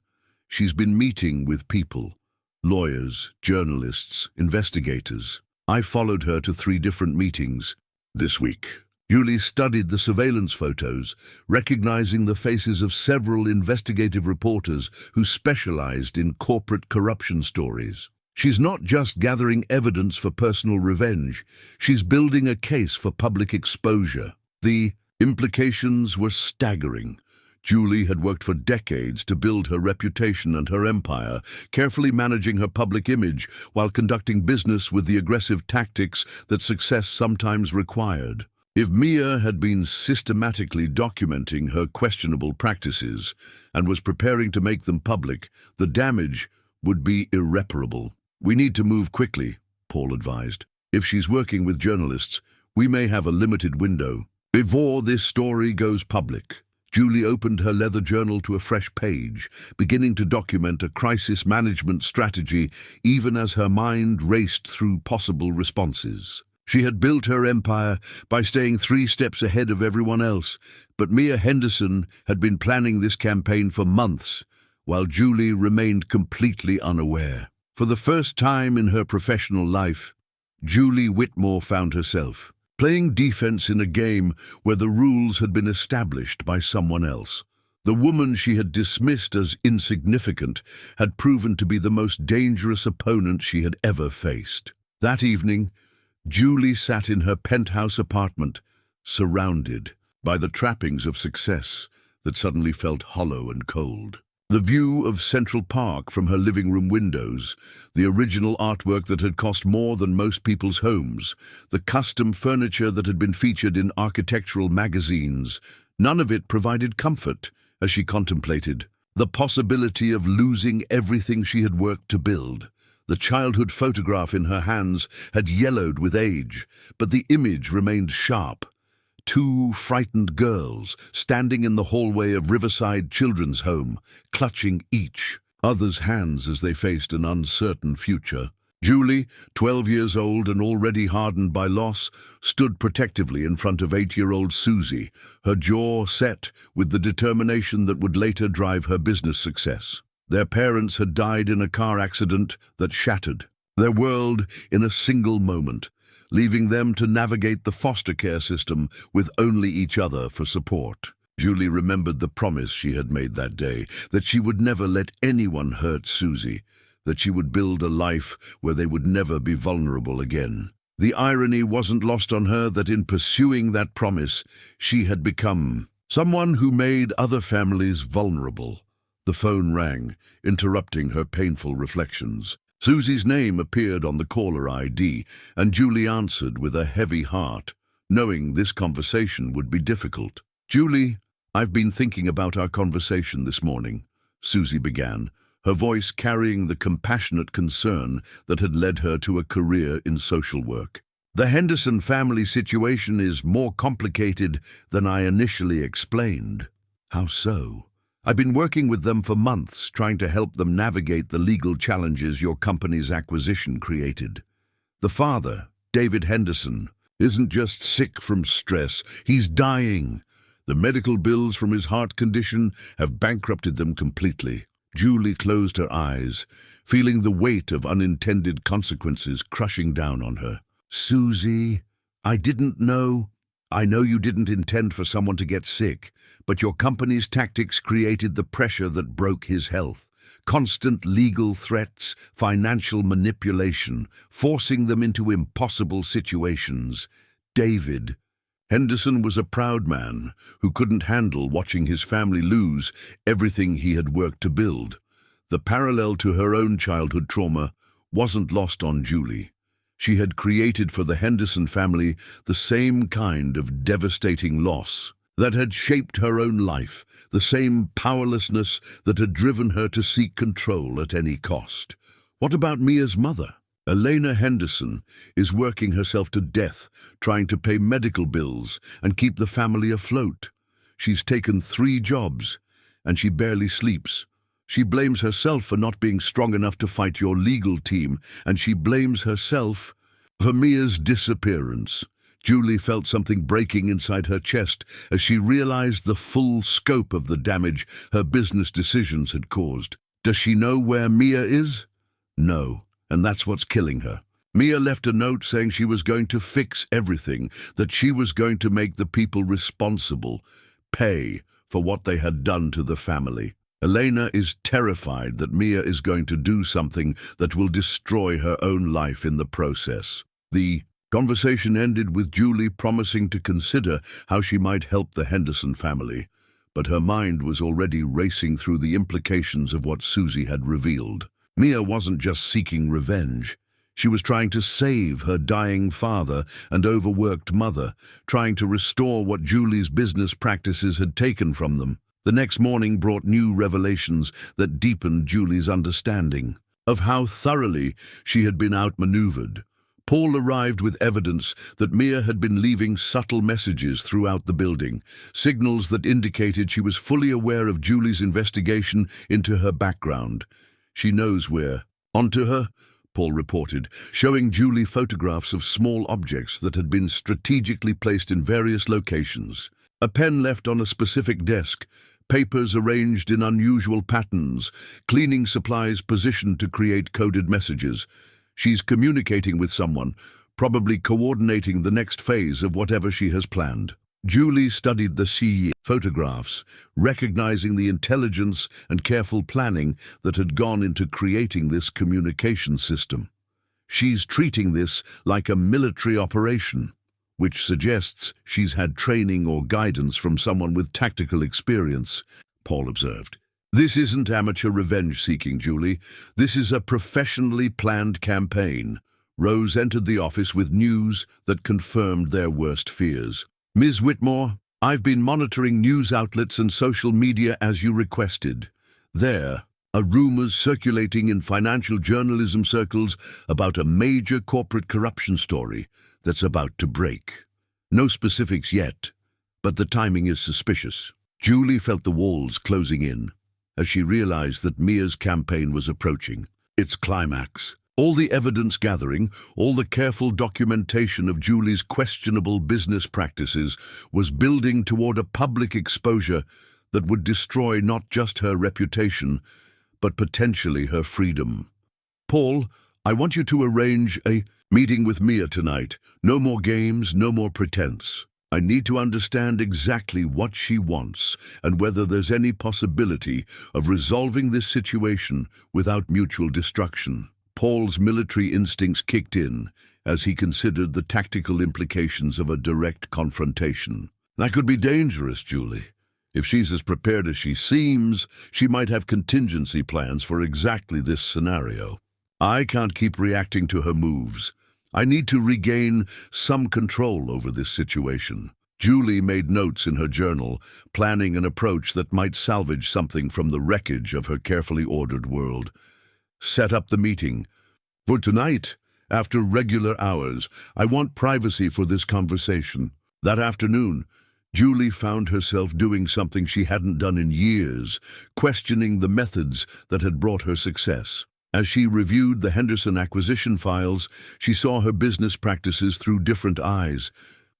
She's been meeting with people, lawyers, journalists, investigators. I followed her to 3 different meetings this week. Julie studied the surveillance photos, recognizing the faces of several investigative reporters who specialized in corporate corruption stories. She's not just gathering evidence for personal revenge, she's building a case for public exposure. The implications were staggering. Julie had worked for decades to build her reputation and her empire, carefully managing her public image while conducting business with the aggressive tactics that success sometimes required. If Mia had been systematically documenting her questionable practices and was preparing to make them public, the damage would be irreparable. "We need to move quickly," Paul advised. "If she's working with journalists, we may have a limited window." Before this story goes public, Julie opened her leather journal to a fresh page, beginning to document a crisis management strategy even as her mind raced through possible responses. She had built her empire by staying 3 steps ahead of everyone else, but Mia Henderson had been planning this campaign for months, while Julie remained completely unaware. For the first time in her professional life, Julie Whitmore found herself playing defense in a game where the rules had been established by someone else. The woman she had dismissed as insignificant had proven to be the most dangerous opponent she had ever faced. That evening, Julie sat in her penthouse apartment, surrounded by the trappings of success that suddenly felt hollow and cold. The view of Central Park from her living room windows, the original artwork that had cost more than most people's homes, the custom furniture that had been featured in architectural magazines, none of it provided comfort as she contemplated the possibility of losing everything she had worked to build. The childhood photograph in her hands had yellowed with age, but the image remained sharp. 2 frightened girls standing in the hallway of Riverside Children's Home, clutching each other's hands as they faced an uncertain future. Julie, 12 years old and already hardened by loss, stood protectively in front of 8-year-old Susie, her jaw set with the determination that would later drive her business success. Their parents had died in a car accident that shattered their world in a single moment, leaving them to navigate the foster care system with only each other for support. Julie remembered the promise she had made that day, that she would never let anyone hurt Susie, that she would build a life where they would never be vulnerable again. The irony wasn't lost on her that in pursuing that promise, she had become someone who made other families vulnerable. The phone rang, interrupting her painful reflections. Susie's name appeared on the caller ID, and Julie answered with a heavy heart, knowing this conversation would be difficult. "Julie, I've been thinking about our conversation this morning," Susie began, her voice carrying the compassionate concern that had led her to a career in social work. "The Henderson family situation is more complicated than I initially explained." "How so?" "I've been working with them for months, trying to help them navigate the legal challenges your company's acquisition created. The father, David Henderson, isn't just sick from stress, he's dying. The medical bills from his heart condition have bankrupted them completely." Julie closed her eyes, feeling the weight of unintended consequences crushing down on her. "Susie, I didn't know. I know you didn't intend for someone to get sick, but your company's tactics created the pressure that broke his health. Constant legal threats, financial manipulation, forcing them into impossible situations. David Henderson was a proud man who couldn't handle watching his family lose everything he had worked to build. The parallel to her own childhood trauma wasn't lost on Julie. She had created for the Henderson family the same kind of devastating loss that had shaped her own life, the same powerlessness that had driven her to seek control at any cost. What about Mia's mother? Elena Henderson is working herself to death, trying to pay medical bills and keep the family afloat. She's taken 3 jobs, and she barely sleeps. She blames herself for not being strong enough to fight your legal team, and she blames herself for Mia's disappearance. Julie felt something breaking inside her chest as she realized the full scope of the damage her business decisions had caused. Does she know where Mia is? No, and that's what's killing her. Mia left a note saying she was going to fix everything, that she was going to make the people responsible pay for what they had done to the family. Elena is terrified that Mia is going to do something that will destroy her own life in the process. The conversation ended with Julie promising to consider how she might help the Henderson family, but her mind was already racing through the implications of what Susie had revealed. Mia wasn't just seeking revenge. She was trying to save her dying father and overworked mother, trying to restore what Julie's business practices had taken from them. The next morning brought new revelations that deepened Julie's understanding of how thoroughly she had been outmaneuvered. Paul arrived with evidence that Mia had been leaving subtle messages throughout the building, signals that indicated she was fully aware of Julie's investigation into her background. "She knows we're onto her," Paul reported, showing Julie photographs of small objects that had been strategically placed in various locations. A pen left on a specific desk, papers arranged in unusual patterns, cleaning supplies positioned to create coded messages. She's communicating with someone, probably coordinating the next phase of whatever she has planned. Julie studied the CE photographs, recognizing the intelligence and careful planning that had gone into creating this communication system. She's treating this like a military operation, which suggests she's had training or guidance from someone with tactical experience, Paul observed. "This isn't amateur revenge-seeking, Julie. This is a professionally planned campaign." Rose entered the office with news that confirmed their worst fears. "Ms. Whitmore, I've been monitoring news outlets and social media as you requested. There are rumors circulating in financial journalism circles about a major corporate corruption story that's about to break. No specifics yet, but the timing is suspicious." Julie felt the walls closing in as she realized that Mia's campaign was approaching its climax. All the evidence gathering, all the careful documentation of Julie's questionable business practices was building toward a public exposure that would destroy not just her reputation, but potentially her freedom. "Paul, I want you to arrange a meeting with Mia tonight. No more games, no more pretense. I need to understand exactly what she wants and whether there's any possibility of resolving this situation without mutual destruction." Paul's military instincts kicked in as he considered the tactical implications of a direct confrontation. "That could be dangerous, Julie. If she's as prepared as she seems, she might have contingency plans for exactly this scenario. I can't keep reacting to her moves. I need to regain some control over this situation." Julie made notes in her journal, planning an approach that might salvage something from the wreckage of her carefully ordered world. "Set up the meeting. For tonight, after regular hours, I want privacy for this conversation." That afternoon, Julie found herself doing something she hadn't done in years, questioning the methods that had brought her success. As she reviewed the Henderson acquisition files, she saw her business practices through different eyes,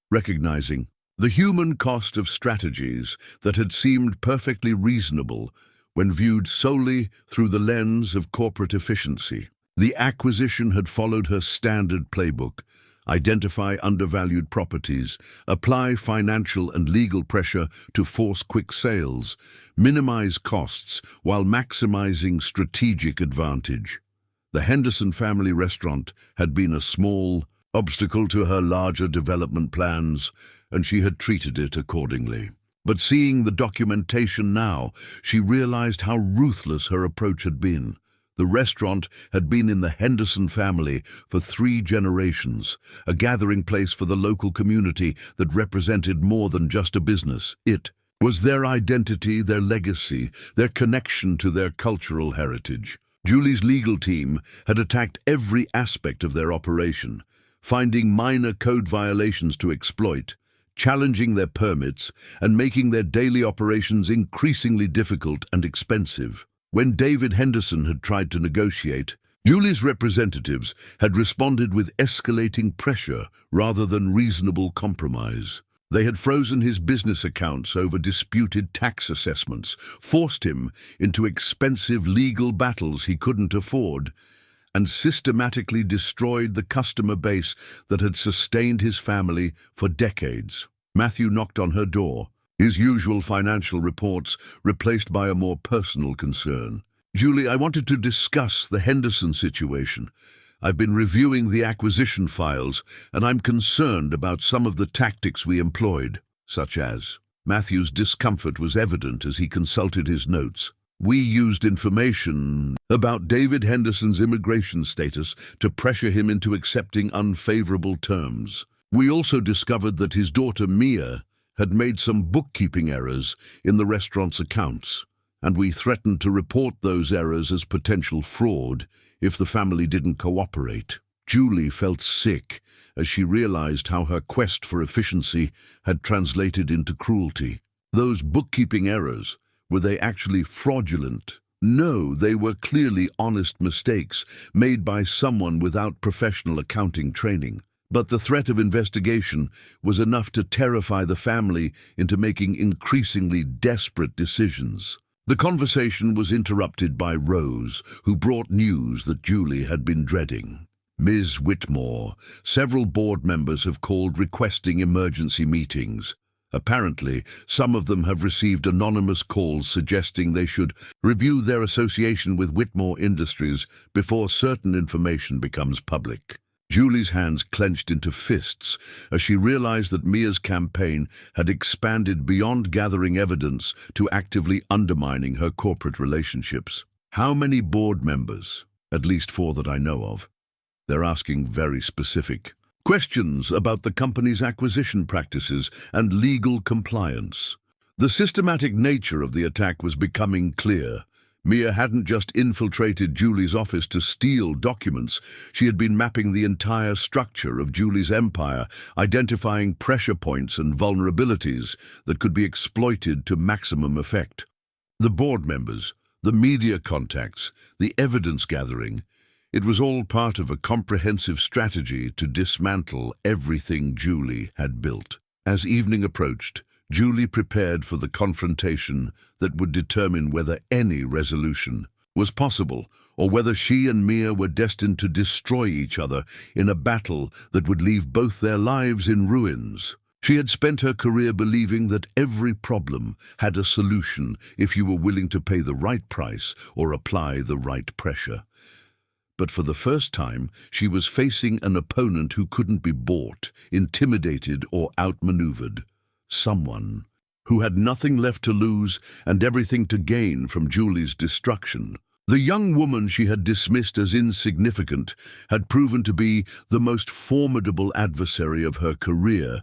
recognizing the human cost of strategies that had seemed perfectly reasonable when viewed solely through the lens of corporate efficiency. The acquisition had followed her standard playbook: identify undervalued properties, apply financial and legal pressure to force quick sales, minimize costs while maximizing strategic advantage. The Henderson family restaurant had been a small obstacle to her larger development plans, and she had treated it accordingly. But seeing the documentation now, she realized how ruthless her approach had been. The restaurant had been in the Henderson family for 3 generations, a gathering place for the local community that represented more than just a business. It was their identity, their legacy, their connection to their cultural heritage. Julie's legal team had attacked every aspect of their operation, finding minor code violations to exploit, challenging their permits, and making their daily operations increasingly difficult and expensive. When David Henderson had tried to negotiate, Julie's representatives had responded with escalating pressure rather than reasonable compromise. They had frozen his business accounts over disputed tax assessments, forced him into expensive legal battles he couldn't afford, and systematically destroyed the customer base that had sustained his family for decades. Matthew knocked on her door, his usual financial reports replaced by a more personal concern. "Julie, I wanted to discuss the Henderson situation. I've been reviewing the acquisition files, and I'm concerned about some of the tactics we employed, such as..." Matthew's discomfort was evident as he consulted his notes. "We used information about David Henderson's immigration status to pressure him into accepting unfavorable terms. We also discovered that his daughter Mia had made some bookkeeping errors in the restaurant's accounts, and we threatened to report those errors as potential fraud if the family didn't cooperate." Julie felt sick as she realized how her quest for efficiency had translated into cruelty. Those bookkeeping errors, were they actually fraudulent? No, they were clearly honest mistakes made by someone without professional accounting training. But the threat of investigation was enough to terrify the family into making increasingly desperate decisions. The conversation was interrupted by Rose, who brought news that Julie had been dreading. "Ms. Whitmore, several board members have called requesting emergency meetings. Apparently, some of them have received anonymous calls suggesting they should review their association with Whitmore Industries before certain information becomes public." Julie's hands clenched into fists as she realized that Mia's campaign had expanded beyond gathering evidence to actively undermining her corporate relationships. "How many board members?" "At least 4 that I know of." They're asking very specific questions about the company's acquisition practices and legal compliance. The systematic nature of the attack was becoming clear. Mia hadn't just infiltrated Julie's office to steal documents. She had been mapping the entire structure of Julie's empire, identifying pressure points and vulnerabilities that could be exploited to maximum effect. The board members, the media contacts, the evidence gathering, it was all part of a comprehensive strategy to dismantle everything Julie had built. As evening approached, Julie prepared for the confrontation that would determine whether any resolution was possible or whether she and Mia were destined to destroy each other in a battle that would leave both their lives in ruins. She had spent her career believing that every problem had a solution if you were willing to pay the right price or apply the right pressure. But for the first time, she was facing an opponent who couldn't be bought, intimidated, or outmaneuvered. Someone who had nothing left to lose and everything to gain from Julie's destruction. The young woman she had dismissed as insignificant had proven to be the most formidable adversary of her career,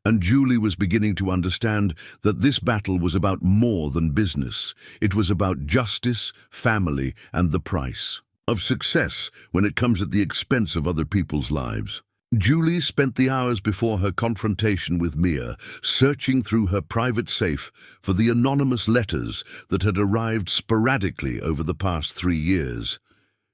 and Julie was beginning to understand that this battle was about more than business. It was about justice, family, and the price of success when it comes at the expense of other people's lives. Julie spent the hours before her confrontation with Mia searching through her private safe for the anonymous letters that had arrived sporadically over the past 3 years.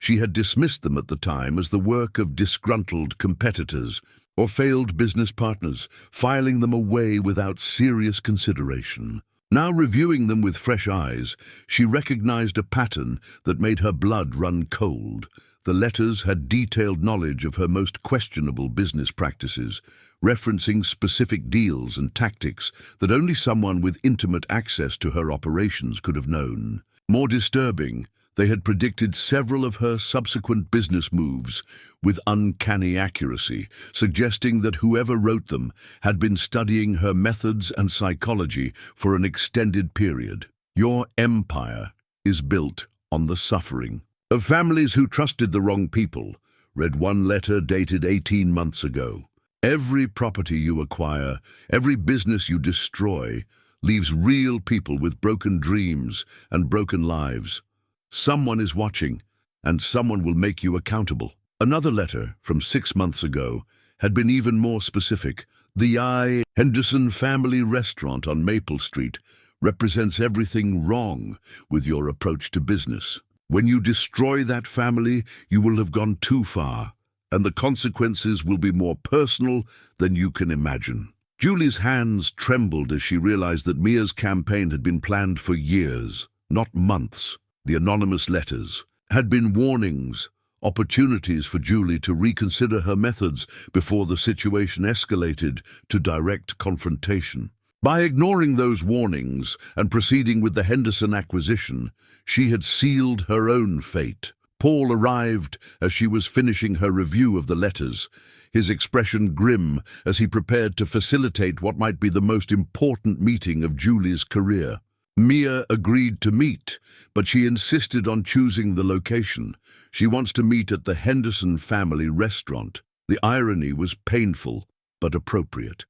She had dismissed them at the time as the work of disgruntled competitors or failed business partners, filing them away without serious consideration. Now reviewing them with fresh eyes, she recognized a pattern that made her blood run cold. The letters had detailed knowledge of her most questionable business practices, referencing specific deals and tactics that only someone with intimate access to her operations could have known. More disturbing, they had predicted several of her subsequent business moves with uncanny accuracy, suggesting that whoever wrote them had been studying her methods and psychology for an extended period. "Your empire is built on the suffering of families who trusted the wrong people," read one letter dated 18 months ago. "Every property you acquire, every business you destroy, leaves real people with broken dreams and broken lives. Someone is watching, and someone will make you accountable." Another letter from 6 months ago had been even more specific. "The I. Henderson family restaurant on Maple Street represents everything wrong with your approach to business. When you destroy that family, you will have gone too far, and the consequences will be more personal than you can imagine." Julie's hands trembled as she realized that Mia's campaign had been planned for years, not months. The anonymous letters had been warnings opportunities for Julie to reconsider her methods before the situation escalated to direct confrontation. By ignoring those warnings and proceeding with the Henderson acquisition, she had sealed her own fate. Paul arrived as she was finishing her review of the letters, his expression grim as he prepared to facilitate what might be the most important meeting of Julie's career. Mia agreed to meet, but she insisted on choosing the location. She wants to meet at the Henderson family restaurant. The irony was painful, but appropriate.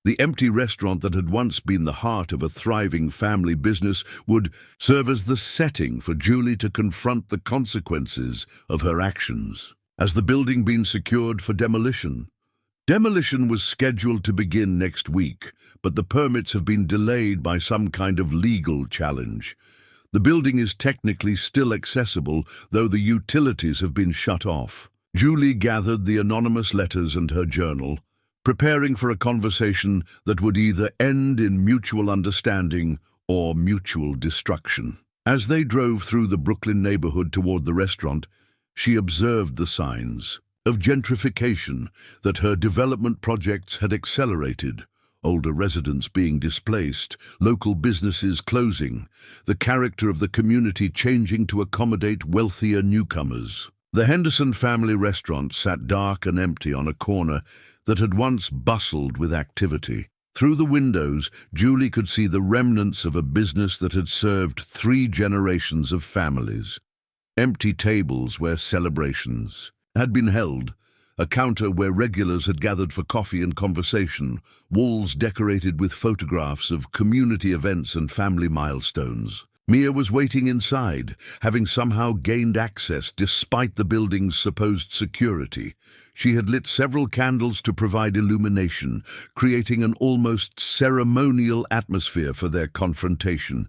The empty restaurant that had once been the heart of a thriving family business would serve as the setting for Julie to confront the consequences of her actions. Has the building been secured for demolition? Demolition was scheduled to begin next week, but the permits have been delayed by some kind of legal challenge. The building is technically still accessible, though the utilities have been shut off. Julie gathered the anonymous letters and her journal, preparing for a conversation that would either end in mutual understanding or mutual destruction. As they drove through the Brooklyn neighborhood toward the restaurant, she observed the signs of gentrification that her development projects had accelerated, older residents being displaced, local businesses closing, the character of the community changing to accommodate wealthier newcomers. The Henderson family restaurant sat dark and empty on a corner that had once bustled with activity. Through the windows, Julie could see the remnants of a business that had served 3 generations of families. Empty tables where celebrations had been held, a counter where regulars had gathered for coffee and conversation, walls decorated with photographs of community events and family milestones. Mia was waiting inside, having somehow gained access despite the building's supposed security. She had lit several candles to provide illumination, creating an almost ceremonial atmosphere for their confrontation.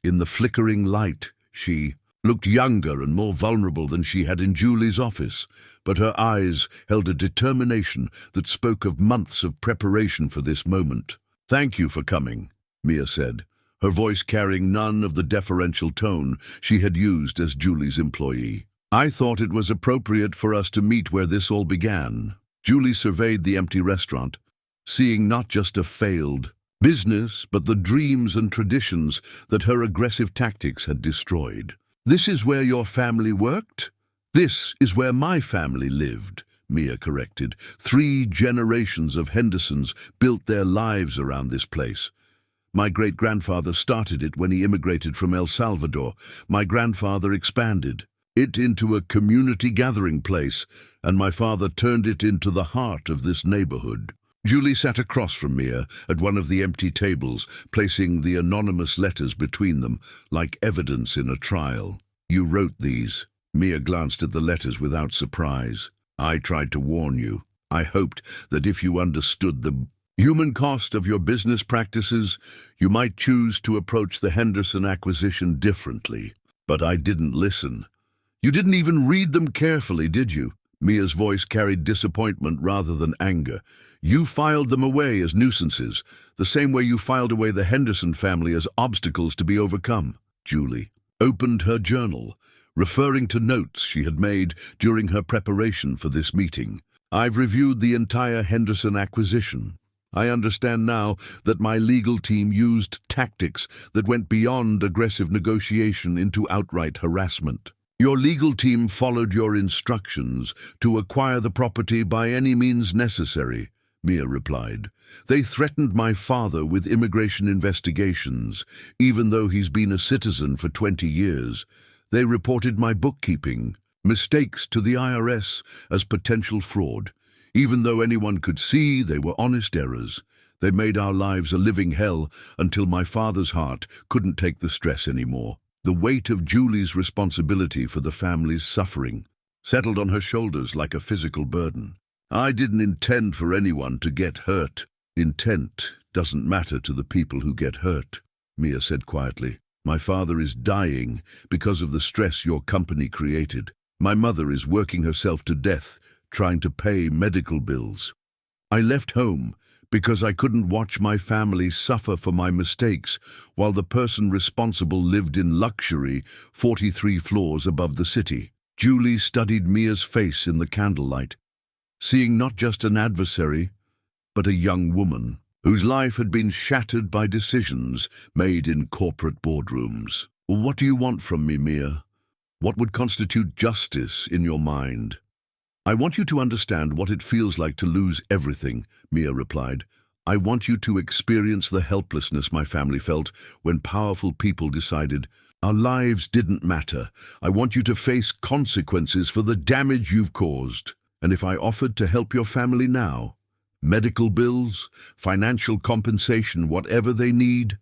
In the flickering light, she looked younger and more vulnerable than she had in Julie's office, but her eyes held a determination that spoke of months of preparation for this moment. "Thank you for coming," Mia said, her voice carrying none of the deferential tone she had used as Julie's employee. "I thought it was appropriate for us to meet where this all began." Julie surveyed the empty restaurant, seeing not just a failed business, but the dreams and traditions that her aggressive tactics had destroyed. "This is where your family worked?" "This is where my family lived," Mia corrected. 3 generations of Hendersons built their lives around this place. My great-grandfather started it when he immigrated from El Salvador. My grandfather expanded it into a community gathering place, and my father turned it into the heart of this neighborhood. Julie sat across from Mia at one of the empty tables, placing the anonymous letters between them, like evidence in a trial. "You wrote these." Mia glanced at the letters without surprise. "I tried to warn you. I hoped that if you understood the human cost of your business practices, you might choose to approach the Henderson acquisition differently. But I didn't listen." "You didn't even read them carefully, did you?" Mia's voice carried disappointment rather than anger. "You filed them away as nuisances, the same way you filed away the Henderson family as obstacles to be overcome." Julie opened her journal, referring to notes she had made during her preparation for this meeting. "I've reviewed the entire Henderson acquisition. I understand now that my legal team used tactics that went beyond aggressive negotiation into outright harassment. Your legal team followed your instructions to acquire the property by any means necessary," Mia replied. "They threatened my father with immigration investigations, even though he's been a citizen for 20 years. They reported my bookkeeping mistakes to the IRS as potential fraud. Even though anyone could see, they were honest errors. They made our lives a living hell until my father's heart couldn't take the stress anymore." The weight of Julie's responsibility for the family's suffering settled on her shoulders like a physical burden. "I didn't intend for anyone to get hurt." "Intent doesn't matter to the people who get hurt," Mia said quietly. "My father is dying because of the stress your company created. My mother is working herself to death trying to pay medical bills. I left home because I couldn't watch my family suffer for my mistakes while the person responsible lived in luxury 43 floors above the city. Julie studied Mia's face in the candlelight, seeing not just an adversary, but a young woman whose life had been shattered by decisions made in corporate boardrooms. "What do you want from me, Mia? What would constitute justice in your mind?" "I want you to understand what it feels like to lose everything," Mia replied. "I want you to experience the helplessness my family felt when powerful people decided our lives didn't matter. I want you to face consequences for the damage you've caused. And if I offered to help your family now, medical bills, financial compensation, whatever they need."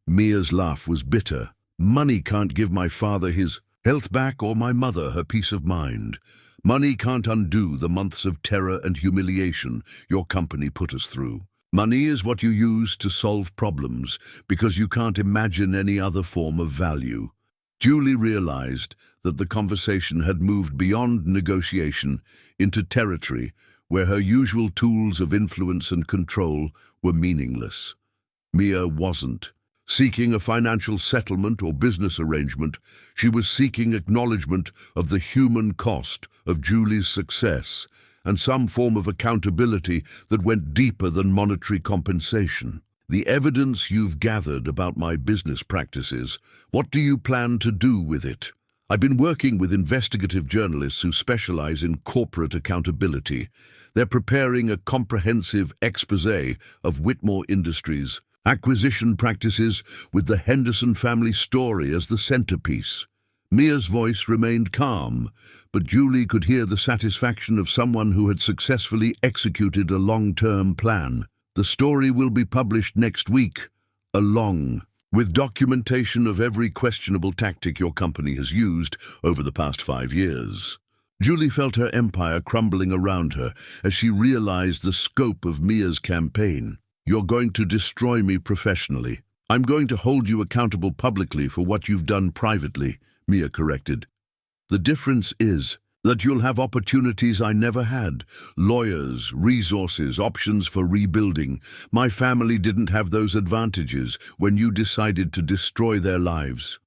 Mia's laugh was bitter. "Money can't give my father his health back or my mother her peace of mind. Money can't undo the months of terror and humiliation your company put us through. Money is what you use to solve problems because you can't imagine any other form of value." Julie realized that the conversation had moved beyond negotiation into territory where her usual tools of influence and control were meaningless. Mia wasn't seeking a financial settlement or business arrangement. She was seeking acknowledgement of the human cost of Julie's success and some form of accountability that went deeper than monetary compensation. "The evidence you've gathered about my business practices, what do you plan to do with it?" "I've been working with investigative journalists who specialize in corporate accountability. They're preparing a comprehensive exposé of Whitmore Industries' acquisition practices with the Henderson family story as the centerpiece." Mia's voice remained calm, but Julie could hear the satisfaction of someone who had successfully executed a long-term plan. "The story will be published next week, along with documentation of every questionable tactic your company has used over the past 5 years. Julie felt her empire crumbling around her as she realized the scope of Mia's campaign. "You're going to destroy me professionally. I'm going to hold you accountable publicly for what you've done privately," Mia corrected. "The difference is that you'll have opportunities I never had. Lawyers, resources, options for rebuilding. My family didn't have those advantages when you decided to destroy their lives."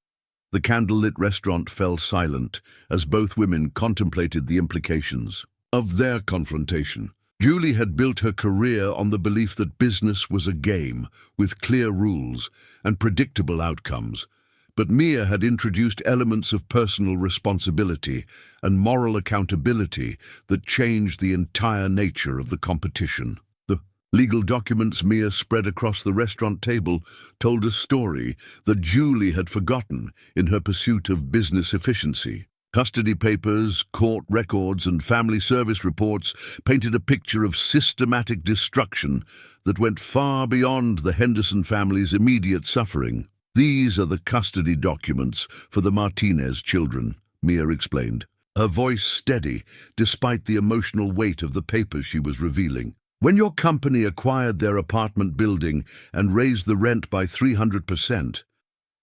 The candlelit restaurant fell silent as both women contemplated the implications of their confrontation. Julie had built her career on the belief that business was a game with clear rules and predictable outcomes. But Mia had introduced elements of personal responsibility and moral accountability that changed the entire nature of the competition. The legal documents Mia spread across the restaurant table told a story that Julie had forgotten in her pursuit of business efficiency. Custody papers, court records, and family service reports painted a picture of systematic destruction that went far beyond the Henderson family's immediate suffering. "These are the custody documents for the Martinez children," Mia explained, her voice steady despite the emotional weight of the papers she was revealing. "When your company acquired their apartment building and raised the rent by 300%,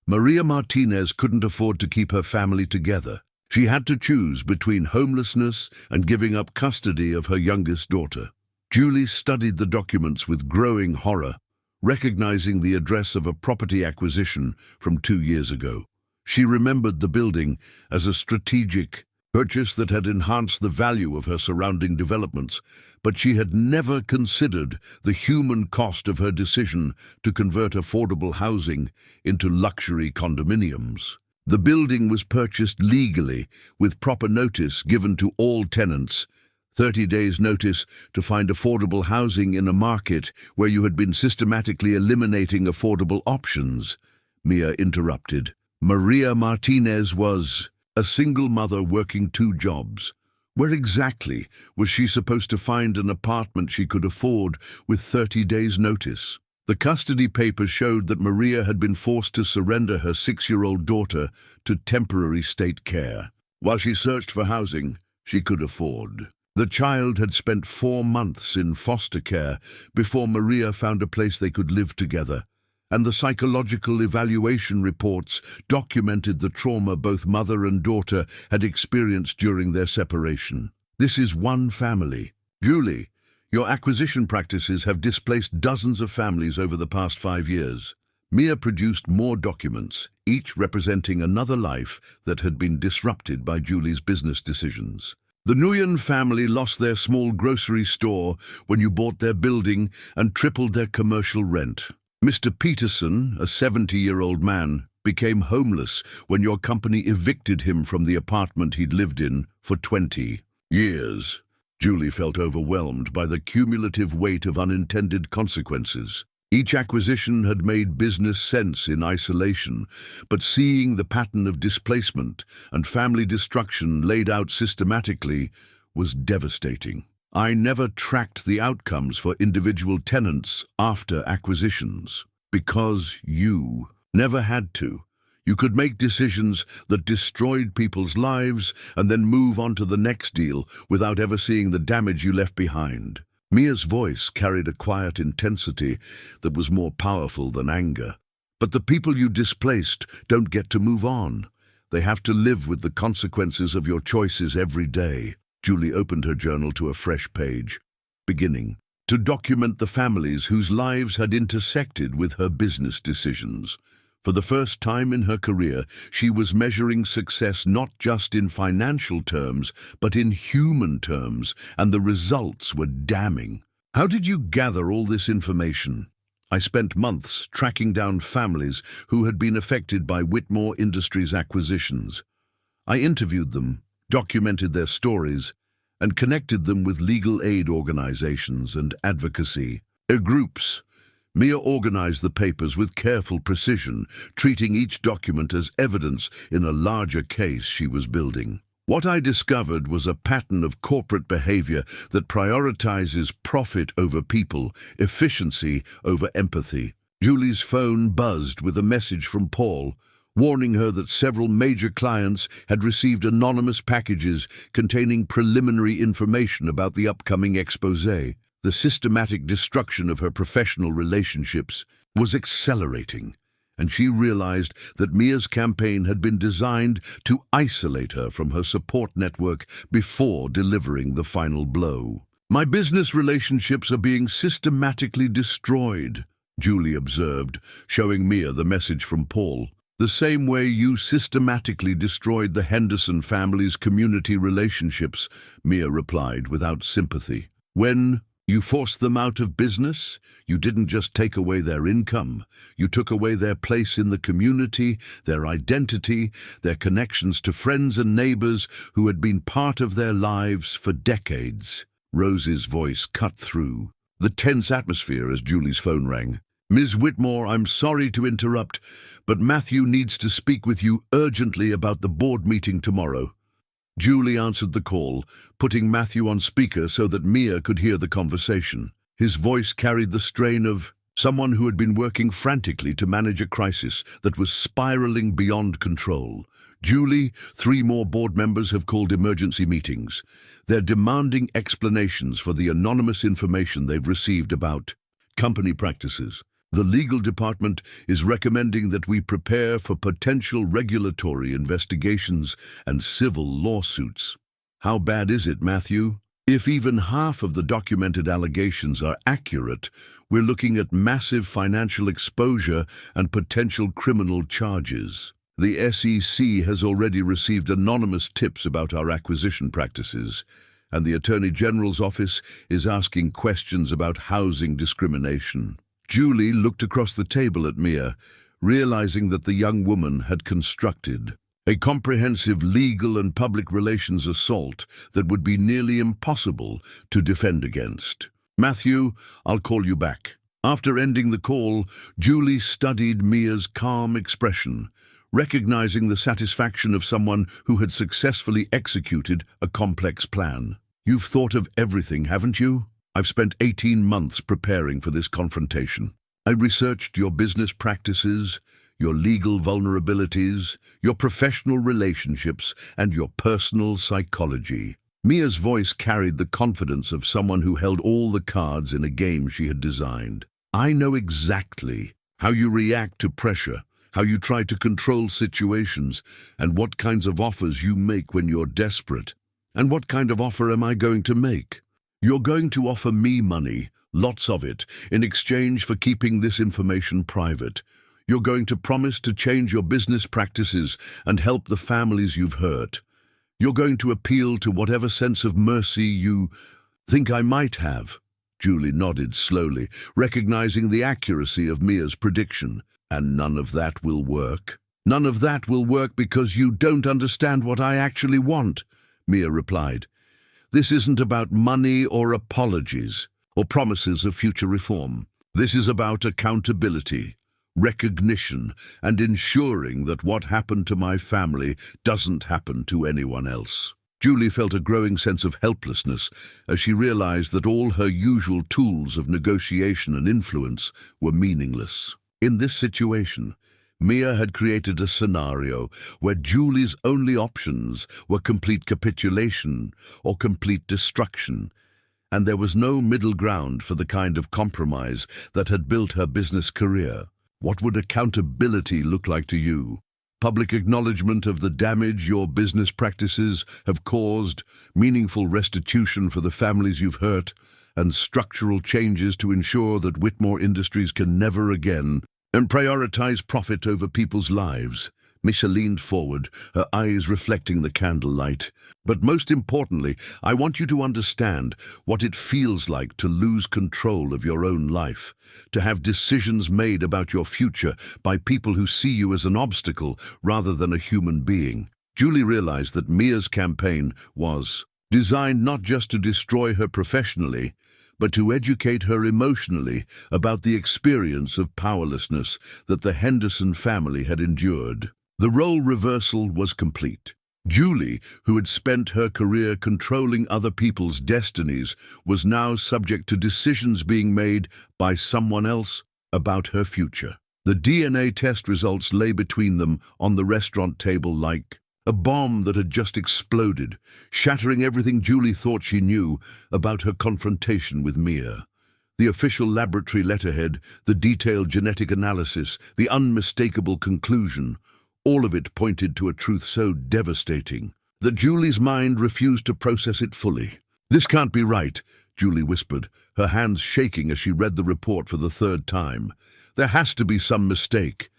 Maria Martinez couldn't afford to keep her family together. She had to choose between homelessness and giving up custody of her youngest daughter." Julie studied the documents with growing horror, recognizing the address of a property acquisition from 2 years ago. She remembered the building as a strategic purchase that had enhanced the value of her surrounding developments, but she had never considered the human cost of her decision to convert affordable housing into luxury condominiums. The building was purchased legally, with proper notice given to all tenants, 30 days' notice to find affordable housing in a market where you had been systematically eliminating affordable options. Mia interrupted. Maria Martinez was a single mother working 2 jobs. Where exactly was she supposed to find an apartment she could afford with 30 days' notice? The custody papers showed that Maria had been forced to surrender her 6-year-old daughter to temporary state care, while she searched for housing she could afford. The child had spent 4 months in foster care before Maria found a place they could live together, and the psychological evaluation reports documented the trauma both mother and daughter had experienced during their separation. "This is one family. Julie, your acquisition practices have displaced dozens of families over the past 5 years." Mia produced more documents, each representing another life that had been disrupted by Julie's business decisions. The Nguyen family lost their small grocery store when you bought their building and tripled their commercial rent. Mr. Peterson, a 70-year-old man, became homeless when your company evicted him from the apartment he'd lived in for 20 years. Julie felt overwhelmed by the cumulative weight of unintended consequences. Each acquisition had made business sense in isolation, but seeing the pattern of displacement and family destruction laid out systematically was devastating. I never tracked the outcomes for individual tenants after acquisitions, because you never had to. You could make decisions that destroyed people's lives and then move on to the next deal without ever seeing the damage you left behind. Mia's voice carried a quiet intensity that was more powerful than anger. But the people you displaced don't get to move on. They have to live with the consequences of your choices every day. Julie opened her journal to a fresh page, beginning to document the families whose lives had intersected with her business decisions. For the first time in her career, she was measuring success not just in financial terms, but in human terms, and the results were damning. How did you gather all this information? I spent months tracking down families who had been affected by Whitmore Industries acquisitions. I interviewed them, documented their stories, and connected them with legal aid organizations and advocacy groups. Mia organized the papers with careful precision, treating each document as evidence in a larger case she was building. What I discovered was a pattern of corporate behavior that prioritizes profit over people, efficiency over empathy. Julie's phone buzzed with a message from Paul, warning her that several major clients had received anonymous packages containing preliminary information about the upcoming exposé. The systematic destruction of her professional relationships was accelerating, and she realized that Mia's campaign had been designed to isolate her from her support network before delivering the final blow. "My business relationships are being systematically destroyed," Julie observed, showing Mia the message from Paul. "The same way you systematically destroyed the Henderson family's community relationships," Mia replied without sympathy. "When you forced them out of business, you didn't just take away their income. You took away their place in the community, their identity, their connections to friends and neighbors who had been part of their lives for decades." Rose's voice cut through the tense atmosphere as Julie's phone rang. "Ms. Whitmore, I'm sorry to interrupt, but Matthew needs to speak with you urgently about the board meeting tomorrow." Julie answered the call, putting Matthew on speaker so that Mia could hear the conversation. His voice carried the strain of someone who had been working frantically to manage a crisis that was spiraling beyond control. "Julie, 3 more board members have called emergency meetings. They're demanding explanations for the anonymous information they've received about company practices. The legal department is recommending that we prepare for potential regulatory investigations and civil lawsuits." "How bad is it, Matthew?" "If even half of the documented allegations are accurate, we're looking at massive financial exposure and potential criminal charges. The SEC has already received anonymous tips about our acquisition practices, and the Attorney General's office is asking questions about housing discrimination." Julie looked across the table at Mia, realizing that the young woman had constructed a comprehensive legal and public relations assault that would be nearly impossible to defend against. "Matthew, I'll call you back." After ending the call, Julie studied Mia's calm expression, recognizing the satisfaction of someone who had successfully executed a complex plan. "You've thought of everything, haven't you? I've spent 18 months preparing for this confrontation. I researched your business practices, your legal vulnerabilities, your professional relationships, and your personal psychology." Mia's voice carried the confidence of someone who held all the cards in a game she had designed. "I know exactly how you react to pressure, how you try to control situations, and what kinds of offers you make when you're desperate. And what kind of offer am I going to make? You're going to offer me money, lots of it, in exchange for keeping this information private. You're going to promise to change your business practices and help the families you've hurt. You're going to appeal to whatever sense of mercy you think I might have." Julie nodded slowly, recognizing the accuracy of Mia's prediction. "And none of that will work." "None of that will work because you don't understand what I actually want," Mia replied. "This isn't about money or apologies or promises of future reform. This is about accountability, recognition, and ensuring that what happened to my family doesn't happen to anyone else." Julie felt a growing sense of helplessness as she realized that all her usual tools of negotiation and influence were meaningless. In this situation, Mia had created a scenario where Julie's only options were complete capitulation or complete destruction, and there was no middle ground for the kind of compromise that had built her business career. What would accountability look like to you? Public acknowledgement of the damage your business practices have caused, meaningful restitution for the families you've hurt, and structural changes to ensure that Whitmore Industries can never again and prioritize profit over people's lives. Misha leaned forward, her eyes reflecting the candlelight. "But most importantly, I want you to understand what it feels like to lose control of your own life, to have decisions made about your future by people who see you as an obstacle rather than a human being." Julie realized that Mia's campaign was designed not just to destroy her professionally, but to educate her emotionally about the experience of powerlessness that the Henderson family had endured. The role reversal was complete. Julie, who had spent her career controlling other people's destinies, was now subject to decisions being made by someone else about her future. The DNA test results lay between them on the restaurant table like a bomb that had just exploded, shattering everything Julie thought she knew about her confrontation with Mia. The official laboratory letterhead, the detailed genetic analysis, the unmistakable conclusion, all of it pointed to a truth so devastating that Julie's mind refused to process it fully. "This can't be right," Julie whispered, her hands shaking as she read the report for the third time. "There has to be some mistake."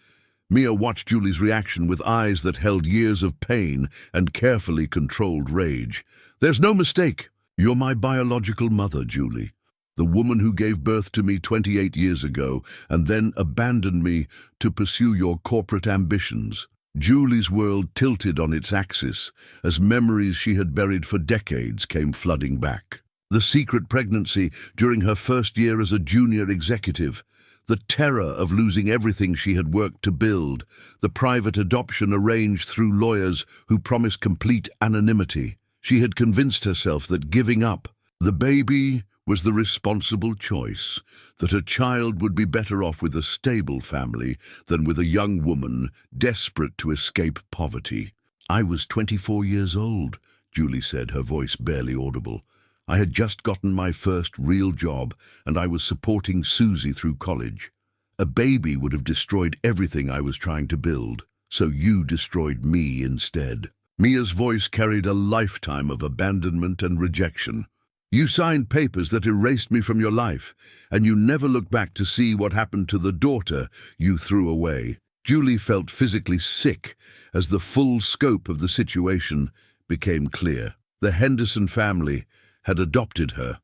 Mia watched Julie's reaction with eyes that held years of pain and carefully controlled rage. "There's no mistake. You're my biological mother, Julie. The woman who gave birth to me 28 years ago and then abandoned me to pursue your corporate ambitions." Julie's world tilted on its axis as memories she had buried for decades came flooding back. The secret pregnancy during her first year as a junior executive, the terror of losing everything she had worked to build, the private adoption arranged through lawyers who promised complete anonymity. She had convinced herself that giving up the baby was the responsible choice, that a child would be better off with a stable family than with a young woman desperate to escape poverty. "I was 24 years old," Julie said, her voice barely audible. "I had just gotten my first real job, and I was supporting Susie through college. A baby would have destroyed everything I was trying to build, so you destroyed me instead." Mia's voice carried a lifetime of abandonment and rejection. "You signed papers that erased me from your life, and you never looked back to see what happened to the daughter you threw away." Julie felt physically sick as the full scope of the situation became clear. The Henderson family had adopted her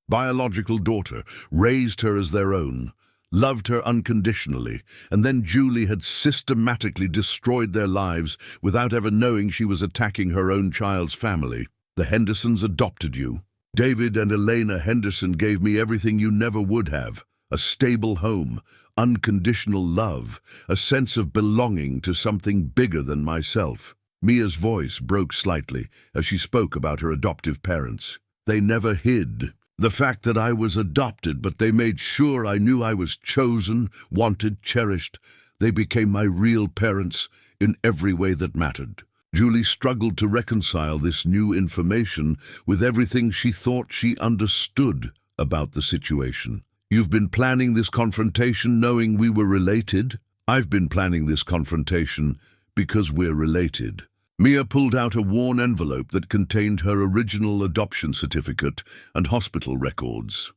biological daughter, raised her as their own, loved her unconditionally, and then Julie had systematically destroyed their lives without ever knowing she was attacking her own child's family. "The Hendersons adopted you. David and Elena Henderson gave me everything you never would have. A stable home, unconditional love, a sense of belonging to something bigger than myself." Mia's voice broke slightly as she spoke about her adoptive parents. "They never hid the fact that I was adopted, but they made sure I knew I was chosen, wanted, cherished. They became my real parents in every way that mattered." Julie struggled to reconcile this new information with everything she thought she understood about the situation. "You've been planning this confrontation knowing we were related?" "I've been planning this confrontation because we're related." Mia pulled out a worn envelope that contained her original adoption certificate and hospital records.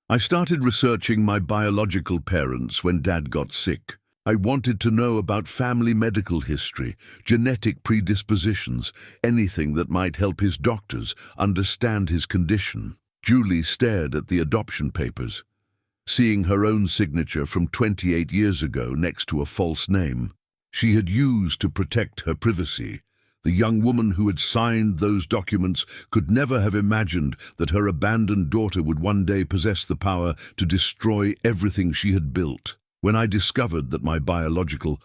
"I started researching my biological parents when Dad got sick. I wanted to know about family medical history, genetic predispositions, anything that might help his doctors understand his condition. Julie stared at the adoption papers, seeing her own signature from 28 years ago next to a false name she had used to protect her privacy. The young woman who had signed those documents could never have imagined that her abandoned daughter would one day possess the power to destroy everything she had built. When I discovered that my biological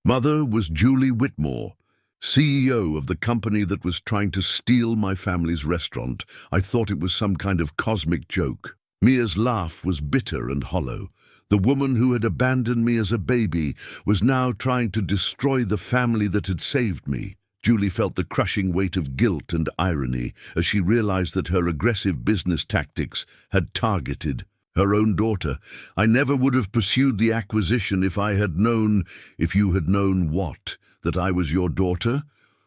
mother was Julie Whitmore, CEO of the company that was trying to steal my family's restaurant, I thought it was some kind of cosmic joke. Mia's laugh was bitter and hollow. The woman who had abandoned me as a baby was now trying to destroy the family that had saved me. Julie felt the crushing weight of guilt and irony as she realized that her aggressive business tactics had targeted her own daughter. I never would have pursued the acquisition if you had known what? That I was your daughter?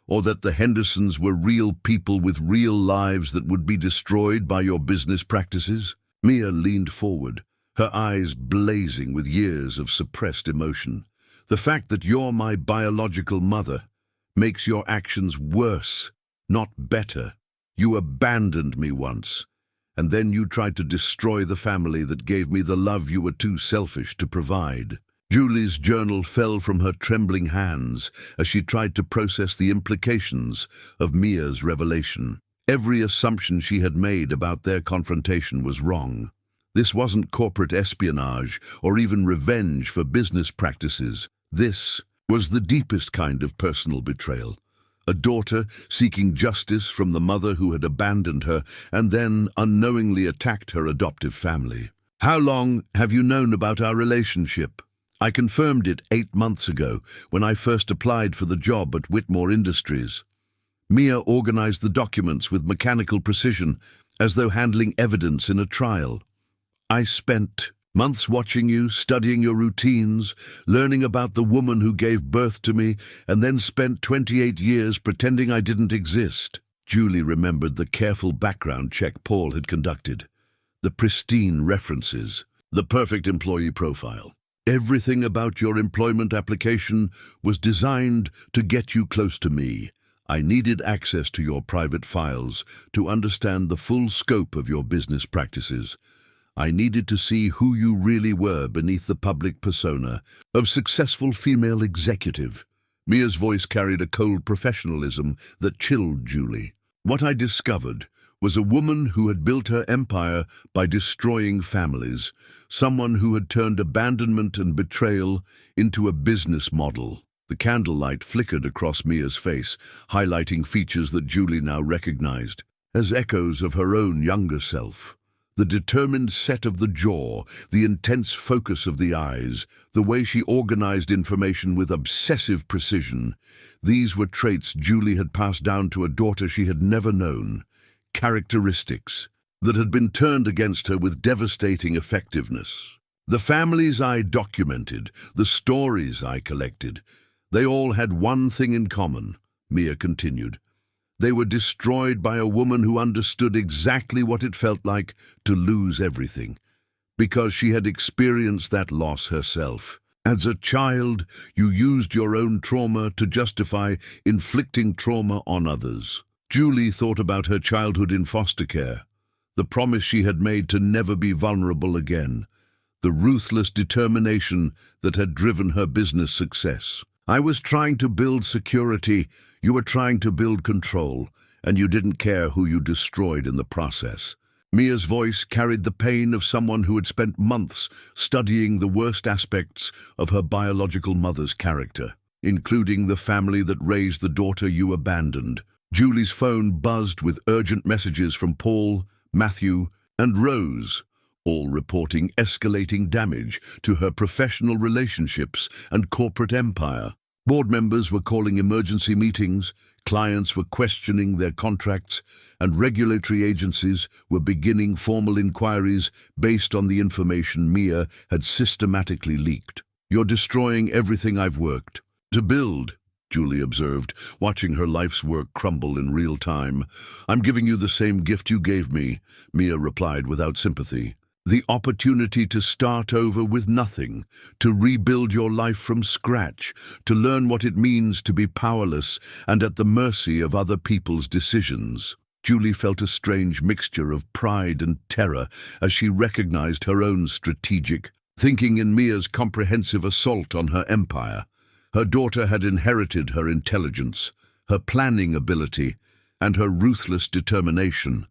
Or that the Hendersons were real people with real lives that would be destroyed by your business practices? Mia leaned forward, her eyes blazing with years of suppressed emotion. The fact that you're my biological mother makes your actions worse, not better. You abandoned me once, and then you tried to destroy the family that gave me the love you were too selfish to provide. Julie's journal fell from her trembling hands as she tried to process the implications of Mia's revelation. Every assumption she had made about their confrontation was wrong. This wasn't corporate espionage or even revenge for business practices. This was the deepest kind of personal betrayal. A daughter seeking justice from the mother who had abandoned her and then unknowingly attacked her adoptive family. How long have you known about our relationship? I confirmed it 8 months ago when I first applied for the job at Whitmore Industries. Mia organized the documents with mechanical precision, as though handling evidence in a trial. I spent months watching you, studying your routines, learning about the woman who gave birth to me, and then spent 28 years pretending I didn't exist. Julie remembered the careful background check Paul had conducted, the pristine references, the perfect employee profile. Everything about your employment application was designed to get you close to me. I needed access to your private files to understand the full scope of your business practices. I needed to see who you really were beneath the public persona of successful female executive. Mia's voice carried a cold professionalism that chilled Julie. What I discovered was a woman who had built her empire by destroying families, someone who had turned abandonment and betrayal into a business model. The candlelight flickered across Mia's face, highlighting features that Julie now recognized as echoes of her own younger self. The determined set of the jaw, the intense focus of the eyes, the way she organized information with obsessive precision. These were traits Julie had passed down to a daughter she had never known, characteristics that had been turned against her with devastating effectiveness. The families I documented, the stories I collected, they all had one thing in common, Mia continued. They were destroyed by a woman who understood exactly what it felt like to lose everything, because she had experienced that loss herself. As a child, you used your own trauma to justify inflicting trauma on others. Julie thought about her childhood in foster care, the promise she had made to never be vulnerable again, the ruthless determination that had driven her business success. I was trying to build security, you were trying to build control, and you didn't care who you destroyed in the process. Mia's voice carried the pain of someone who had spent months studying the worst aspects of her biological mother's character, including the family that raised the daughter you abandoned. Julie's phone buzzed with urgent messages from Paul, Matthew, and Rose, all reporting escalating damage to her professional relationships and corporate empire. Board members were calling emergency meetings, clients were questioning their contracts, and regulatory agencies were beginning formal inquiries based on the information Mia had systematically leaked. You're destroying everything I've worked to build, Julie observed, watching her life's work crumble in real time. I'm giving you the same gift you gave me, Mia replied without sympathy. The opportunity to start over with nothing, to rebuild your life from scratch, to learn what it means to be powerless and at the mercy of other people's decisions. Julie felt a strange mixture of pride and terror as she recognized her own strategic thinking in Mia's comprehensive assault on her empire. Her daughter had inherited her intelligence, her planning ability, and her ruthless determination,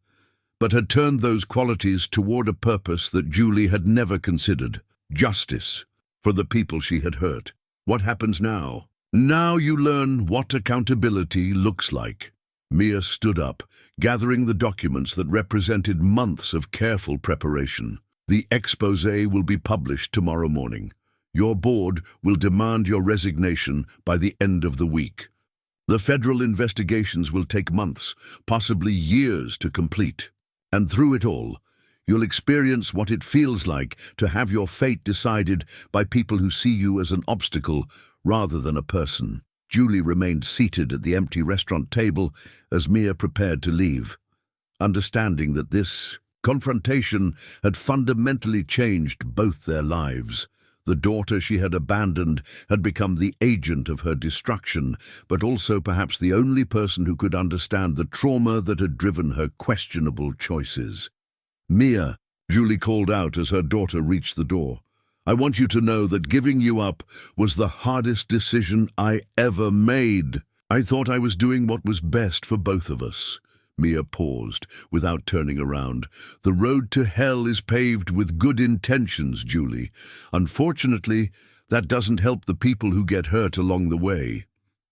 but had turned those qualities toward a purpose that Julie had never considered: justice for the people she had hurt. What happens now? Now you learn what accountability looks like. Mia stood up, gathering the documents that represented months of careful preparation. The exposé will be published tomorrow morning. Your board will demand your resignation by the end of the week. The federal investigations will take months, possibly years to complete. And through it all, you'll experience what it feels like to have your fate decided by people who see you as an obstacle rather than a person. Julie remained seated at the empty restaurant table as Mia prepared to leave, understanding that this confrontation had fundamentally changed both their lives. The daughter she had abandoned had become the agent of her destruction, but also perhaps the only person who could understand the trauma that had driven her questionable choices. "Mia," Julie called out as her daughter reached the door, "I want you to know that giving you up was the hardest decision I ever made. I thought I was doing what was best for both of us." Mia paused, without turning around. "The road to hell is paved with good intentions, Julie. Unfortunately, that doesn't help the people who get hurt along the way."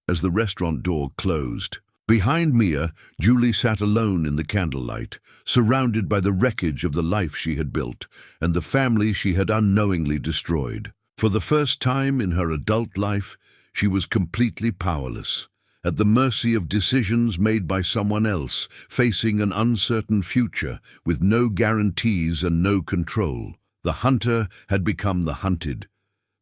As the restaurant door closed, behind Mia, Julie sat alone in the candlelight, surrounded by the wreckage of the life she had built and the family she had unknowingly destroyed. For the first time in her adult life, she was completely powerless, at the mercy of decisions made by someone else, facing an uncertain future with no guarantees and no control. The hunter had become the hunted.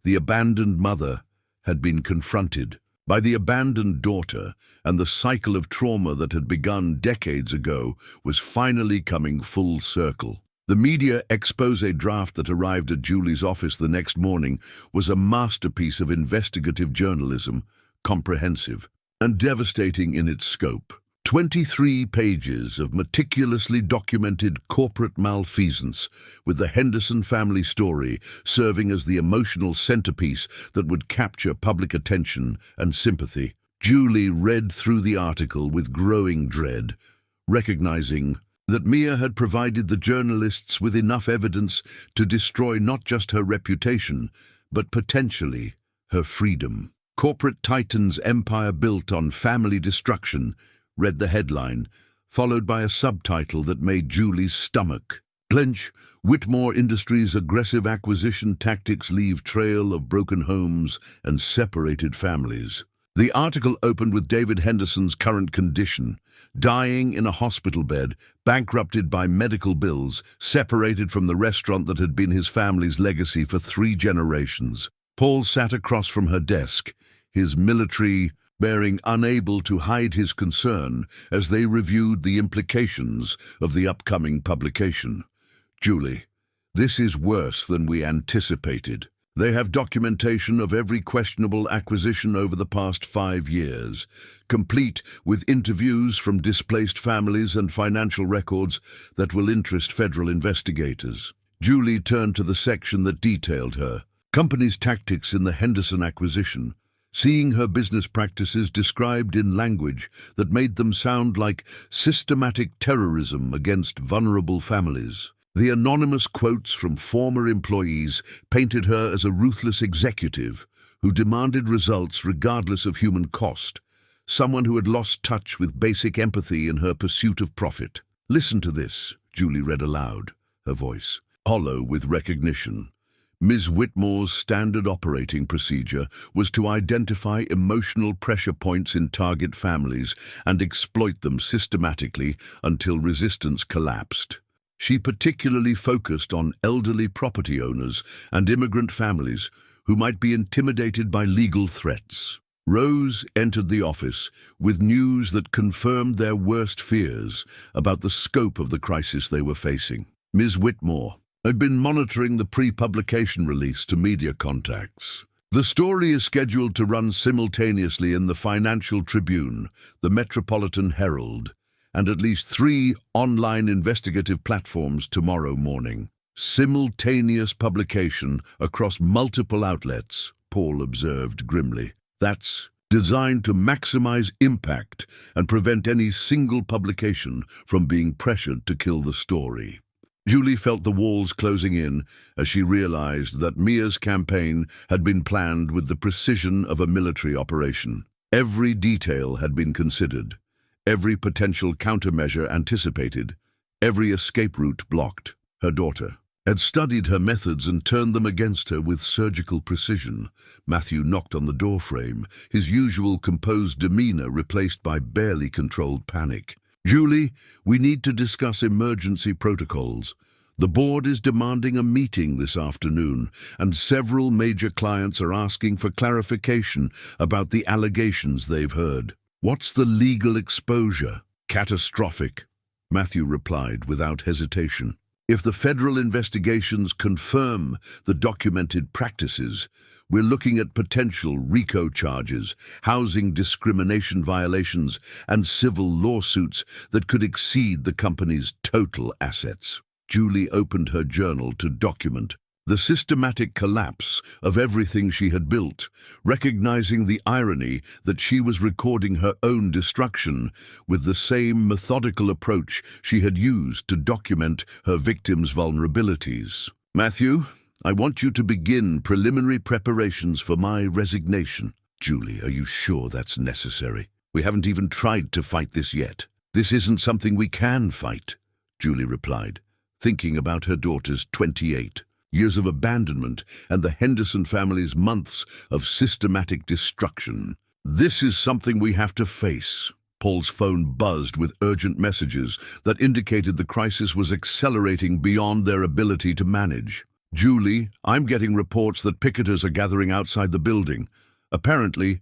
The abandoned mother had been confronted by the abandoned daughter, and the cycle of trauma that had begun decades ago was finally coming full circle. The media expose draft that arrived at Julie's office the next morning was a masterpiece of investigative journalism, comprehensive and devastating in its scope. 23 pages of meticulously documented corporate malfeasance, with the Henderson family story serving as the emotional centerpiece that would capture public attention and sympathy. Julie read through the article with growing dread, recognizing that Mia had provided the journalists with enough evidence to destroy not just her reputation, but potentially her freedom. "Corporate Titan's empire built on family destruction," read the headline, followed by a subtitle that made Julie's stomach clench. "Whitmore Industries' aggressive acquisition tactics leave trail of broken homes and separated families." The article opened with David Henderson's current condition: dying in a hospital bed, bankrupted by medical bills, separated from the restaurant that had been his family's legacy for 3 generations. Paul sat across from her desk, his military bearing, unable to hide his concern as they reviewed the implications of the upcoming publication. "Julie, this is worse than we anticipated. They have documentation of every questionable acquisition over the past 5 years, complete with interviews from displaced families and financial records that will interest federal investigators." Julie turned to the section that detailed her company's tactics in the Henderson acquisition, seeing her business practices described in language that made them sound like systematic terrorism against vulnerable families. The anonymous quotes from former employees painted her as a ruthless executive who demanded results regardless of human cost, someone who had lost touch with basic empathy in her pursuit of profit. "Listen to this," Julie read aloud, her voice hollow with recognition. "Ms. Whitmore's standard operating procedure was to identify emotional pressure points in target families and exploit them systematically until resistance collapsed. She particularly focused on elderly property owners and immigrant families who might be intimidated by legal threats." Rose entered the office with news that confirmed their worst fears about the scope of the crisis they were facing. "Ms. Whitmore, I've been monitoring the pre-publication release to media contacts. The story is scheduled to run simultaneously in the Financial Tribune, the Metropolitan Herald, and at least 3 online investigative platforms tomorrow morning. Simultaneous publication across multiple outlets, Paul observed grimly. That's designed to maximize impact and prevent any single publication from being pressured to kill the story. Julie felt the walls closing in as she realized that Mia's campaign had been planned with the precision of a military operation. Every detail had been considered, every potential countermeasure anticipated, every escape route blocked. Her daughter had studied her methods and turned them against her with surgical precision. Matthew knocked on the doorframe, his usual composed demeanor replaced by barely controlled panic. Julie, we need to discuss emergency protocols. The board is demanding a meeting this afternoon, and several major clients are asking for clarification about the allegations they've heard. What's the legal exposure? Catastrophic, Matthew replied without hesitation. If the federal investigations confirm the documented practices, we're looking at potential RICO charges, housing discrimination violations, and civil lawsuits that could exceed the company's total assets. Julie opened her journal to document the systematic collapse of everything she had built, recognizing the irony that she was recording her own destruction with the same methodical approach she had used to document her victims' vulnerabilities. Matthew, I want you to begin preliminary preparations for my resignation. Julie, are you sure that's necessary? We haven't even tried to fight this yet. This isn't something we can fight, Julie replied, thinking about her daughter's 28 years of abandonment and the Henderson family's months of systematic destruction. This is something we have to face. Paul's phone buzzed with urgent messages that indicated the crisis was accelerating beyond their ability to manage. Julie, I'm getting reports that picketers are gathering outside the building. Apparently,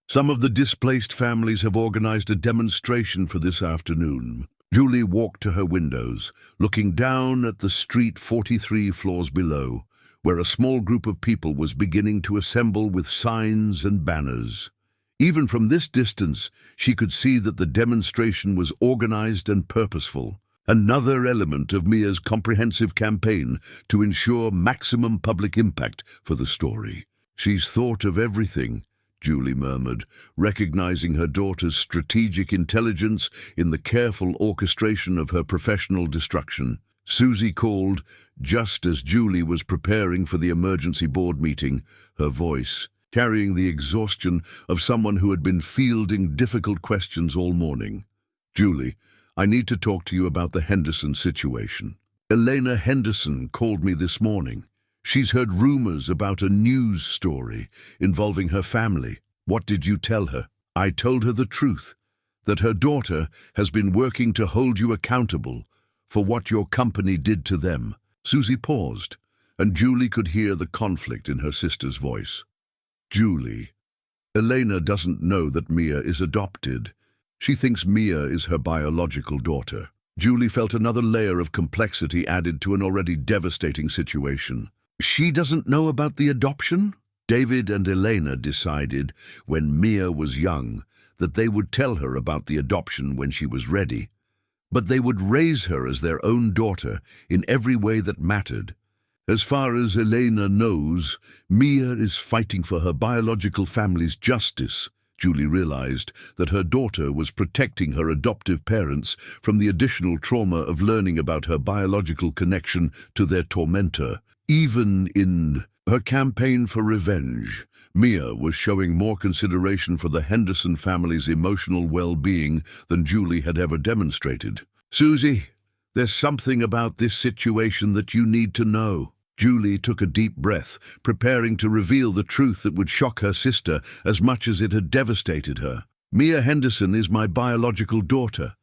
some of the displaced families have organized a demonstration for this afternoon. Julie walked to her windows, looking down at the street 43 floors below, where a small group of people was beginning to assemble with signs and banners. Even from this distance, she could see that the demonstration was organized and purposeful, another element of Mia's comprehensive campaign to ensure maximum public impact for the story. She's thought of everything, Julie murmured, recognizing her daughter's strategic intelligence in the careful orchestration of her professional destruction. Susie called just as Julie was preparing for the emergency board meeting, her voice carrying the exhaustion of someone who had been fielding difficult questions all morning. Julie, I need to talk to you about the Henderson situation. Elena Henderson called me this morning. She's heard rumors about a news story involving her family. What did you tell her? I told her the truth, that her daughter has been working to hold you accountable for what your company did to them. Susie paused, and Julie could hear the conflict in her sister's voice. Julie, Elena doesn't know that Mia is adopted. She thinks Mia is her biological daughter. Julie felt another layer of complexity added to an already devastating situation. She doesn't know about the adoption? David and Elena decided, when Mia was young, that they would tell her about the adoption when she was ready, but they would raise her as their own daughter in every way that mattered. As far as Elena knows, Mia is fighting for her biological family's justice. Julie realized that her daughter was protecting her adoptive parents from the additional trauma of learning about her biological connection to their tormentor. Even in her campaign for revenge, Mia was showing more consideration for the Henderson family's emotional well-being than Julie had ever demonstrated. Susie, there's something about this situation that you need to know. Julie took a deep breath, preparing to reveal the truth that would shock her sister as much as it had devastated her. Mia Henderson is my biological daughter,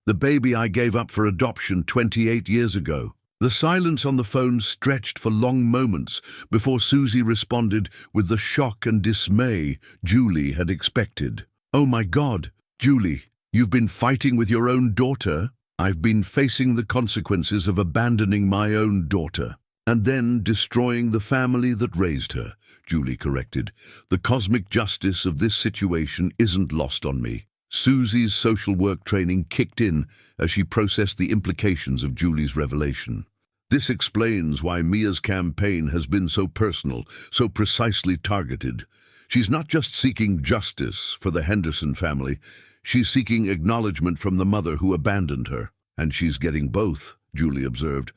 the baby I gave up for adoption 28 years ago. The silence on the phone stretched for long moments before Susie responded with the shock and dismay Julie had expected. Oh my God, Julie, you've been fighting with your own daughter? I've been facing the consequences of abandoning my own daughter. And then destroying the family that raised her, Julie corrected. The cosmic justice of this situation isn't lost on me. Susie's social work training kicked in as she processed the implications of Julie's revelation. This explains why Mia's campaign has been so personal, so precisely targeted. She's not just seeking justice for the Henderson family, she's seeking acknowledgement from the mother who abandoned her. And she's getting both, Julie observed,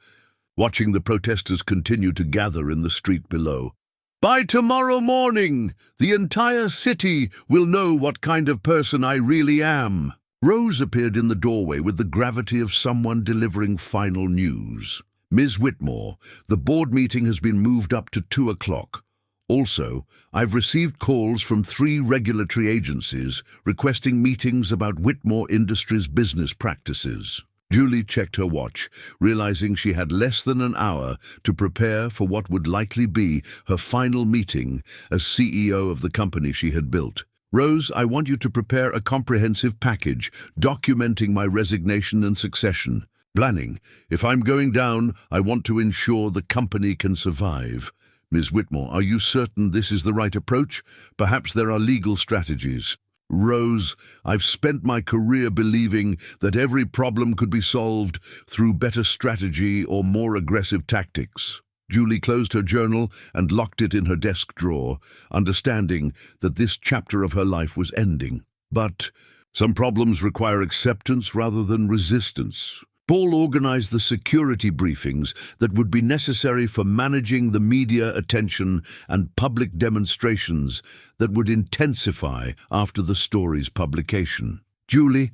watching the protesters continue to gather in the street below. By tomorrow morning, the entire city will know what kind of person I really am. Rose appeared in the doorway with the gravity of someone delivering final news. Ms. Whitmore, the board meeting has been moved up to 2 o'clock. Also, I've received calls from 3 regulatory agencies requesting meetings about Whitmore Industries' business practices. Julie checked her watch, realizing she had less than an hour to prepare for what would likely be her final meeting as CEO of the company she had built. Rose, I want you to prepare a comprehensive package documenting my resignation and succession. Planning. If I'm going down, I want to ensure the company can survive. Ms. Whitmore, are you certain this is the right approach? Perhaps there are legal strategies. Rose, I've spent my career believing that every problem could be solved through better strategy or more aggressive tactics. Julie closed her journal and locked it in her desk drawer, understanding that this chapter of her life was ending. But some problems require acceptance rather than resistance. Paul organized the security briefings that would be necessary for managing the media attention and public demonstrations that would intensify after the story's publication. Julie,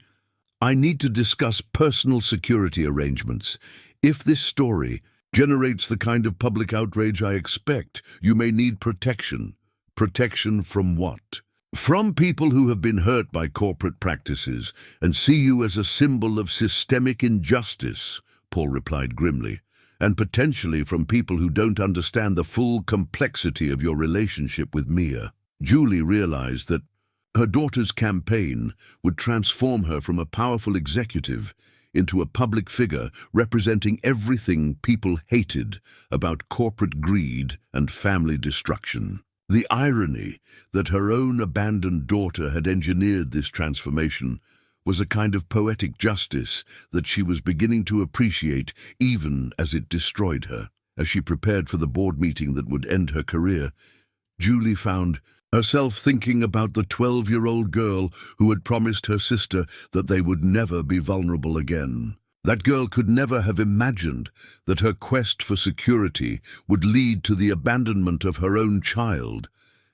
I need to discuss personal security arrangements. If this story generates the kind of public outrage I expect, you may need protection. Protection from what? From people who have been hurt by corporate practices and see you as a symbol of systemic injustice, Paul replied grimly, and potentially from people who don't understand the full complexity of your relationship with Mia. Julie realized that her daughter's campaign would transform her from a powerful executive into a public figure representing everything people hated about corporate greed and family destruction. The irony that her own abandoned daughter had engineered this transformation was a kind of poetic justice that she was beginning to appreciate even as it destroyed her. As she prepared for the board meeting that would end her career, Julie found herself thinking about the 12-year-old girl who had promised her sister that they would never be vulnerable again. That girl could never have imagined that her quest for security would lead to the abandonment of her own child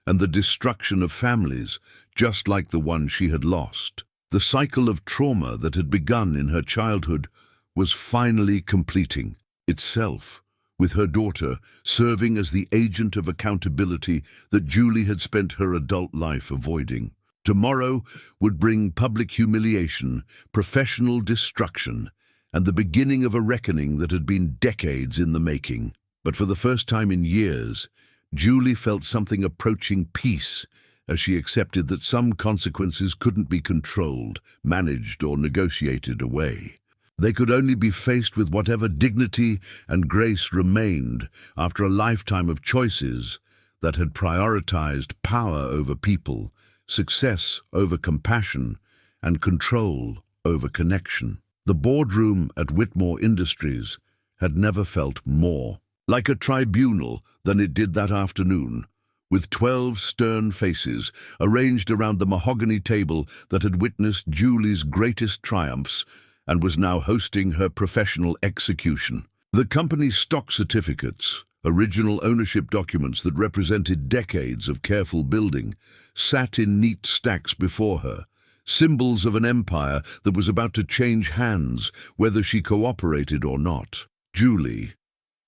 and the destruction of families, just like the one she had lost. The cycle of trauma that had begun in her childhood was finally completing itself, with her daughter serving as the agent of accountability that Julie had spent her adult life avoiding. Tomorrow would bring public humiliation, professional destruction, and the beginning of a reckoning that had been decades in the making. But for the first time in years, Julie felt something approaching peace as she accepted that some consequences couldn't be controlled, managed, or negotiated away. They could only be faced with whatever dignity and grace remained after a lifetime of choices that had prioritized power over people, success over compassion, and control over connection. The boardroom at Whitmore Industries had never felt more like a tribunal than it did that afternoon, with 12 stern faces arranged around the mahogany table that had witnessed Julie's greatest triumphs and was now hosting her professional execution. The company's stock certificates, original ownership documents that represented decades of careful building, sat in neat stacks before her, symbols of an empire that was about to change hands, whether she cooperated or not. Julie,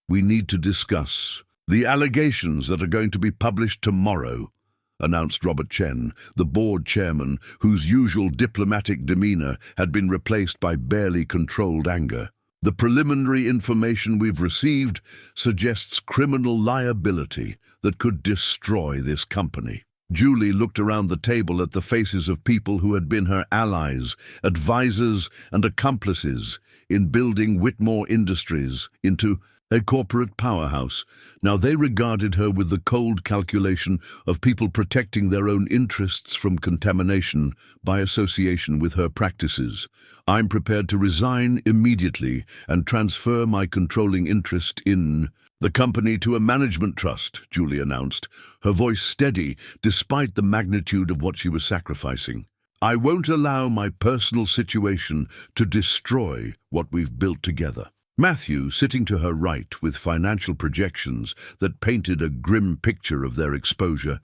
we need to discuss the allegations that are going to be published tomorrow, announced Robert Chen, the board chairman, whose usual diplomatic demeanor had been replaced by barely controlled anger. The preliminary information we've received suggests criminal liability that could destroy this company. Julie looked around the table at the faces of people who had been her allies, advisors, and accomplices in building Whitmore Industries into a corporate powerhouse. Now they regarded her with the cold calculation of people protecting their own interests from contamination by association with her practices. I'm prepared to resign immediately and transfer my controlling interest in the company to a management trust, Julie announced, her voice steady despite the magnitude of what she was sacrificing. I won't allow my personal situation to destroy what we've built together. Matthew, sitting to her right with financial projections that painted a grim picture of their exposure,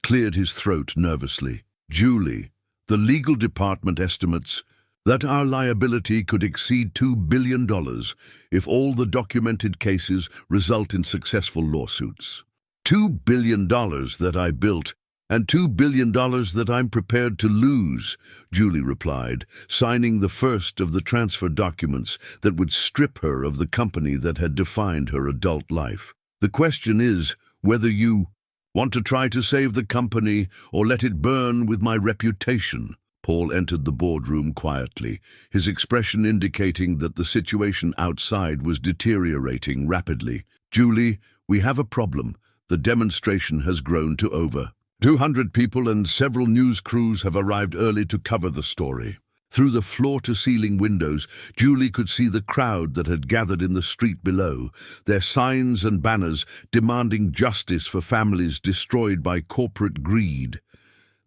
cleared his throat nervously. Julie, the legal department estimates that our liability could exceed $2 billion if all the documented cases result in successful lawsuits. $2 billion that I built, and $2 billion that I'm prepared to lose, Julie replied, signing the first of the transfer documents that would strip her of the company that had defined her adult life. The question is whether you want to try to save the company or let it burn with my reputation. Paul entered the boardroom quietly, his expression indicating that the situation outside was deteriorating rapidly. Julie, we have a problem. The demonstration has grown to over 200 people, and several news crews have arrived early to cover the story. Through the floor-to-ceiling windows, Julie could see the crowd that had gathered in the street below, their signs and banners demanding justice for families destroyed by corporate greed.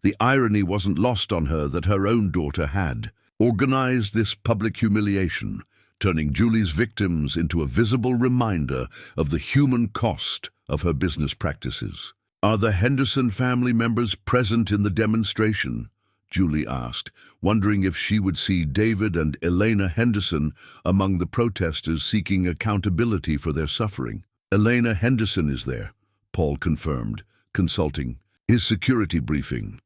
The irony wasn't lost on her that her own daughter had organized this public humiliation, turning Julie's victims into a visible reminder of the human cost of her business practices. Are the Henderson family members present in the demonstration? Julie asked, wondering if she would see David and Elena Henderson among the protesters seeking accountability for their suffering. Elena Henderson is there, Paul confirmed, consulting his security briefing.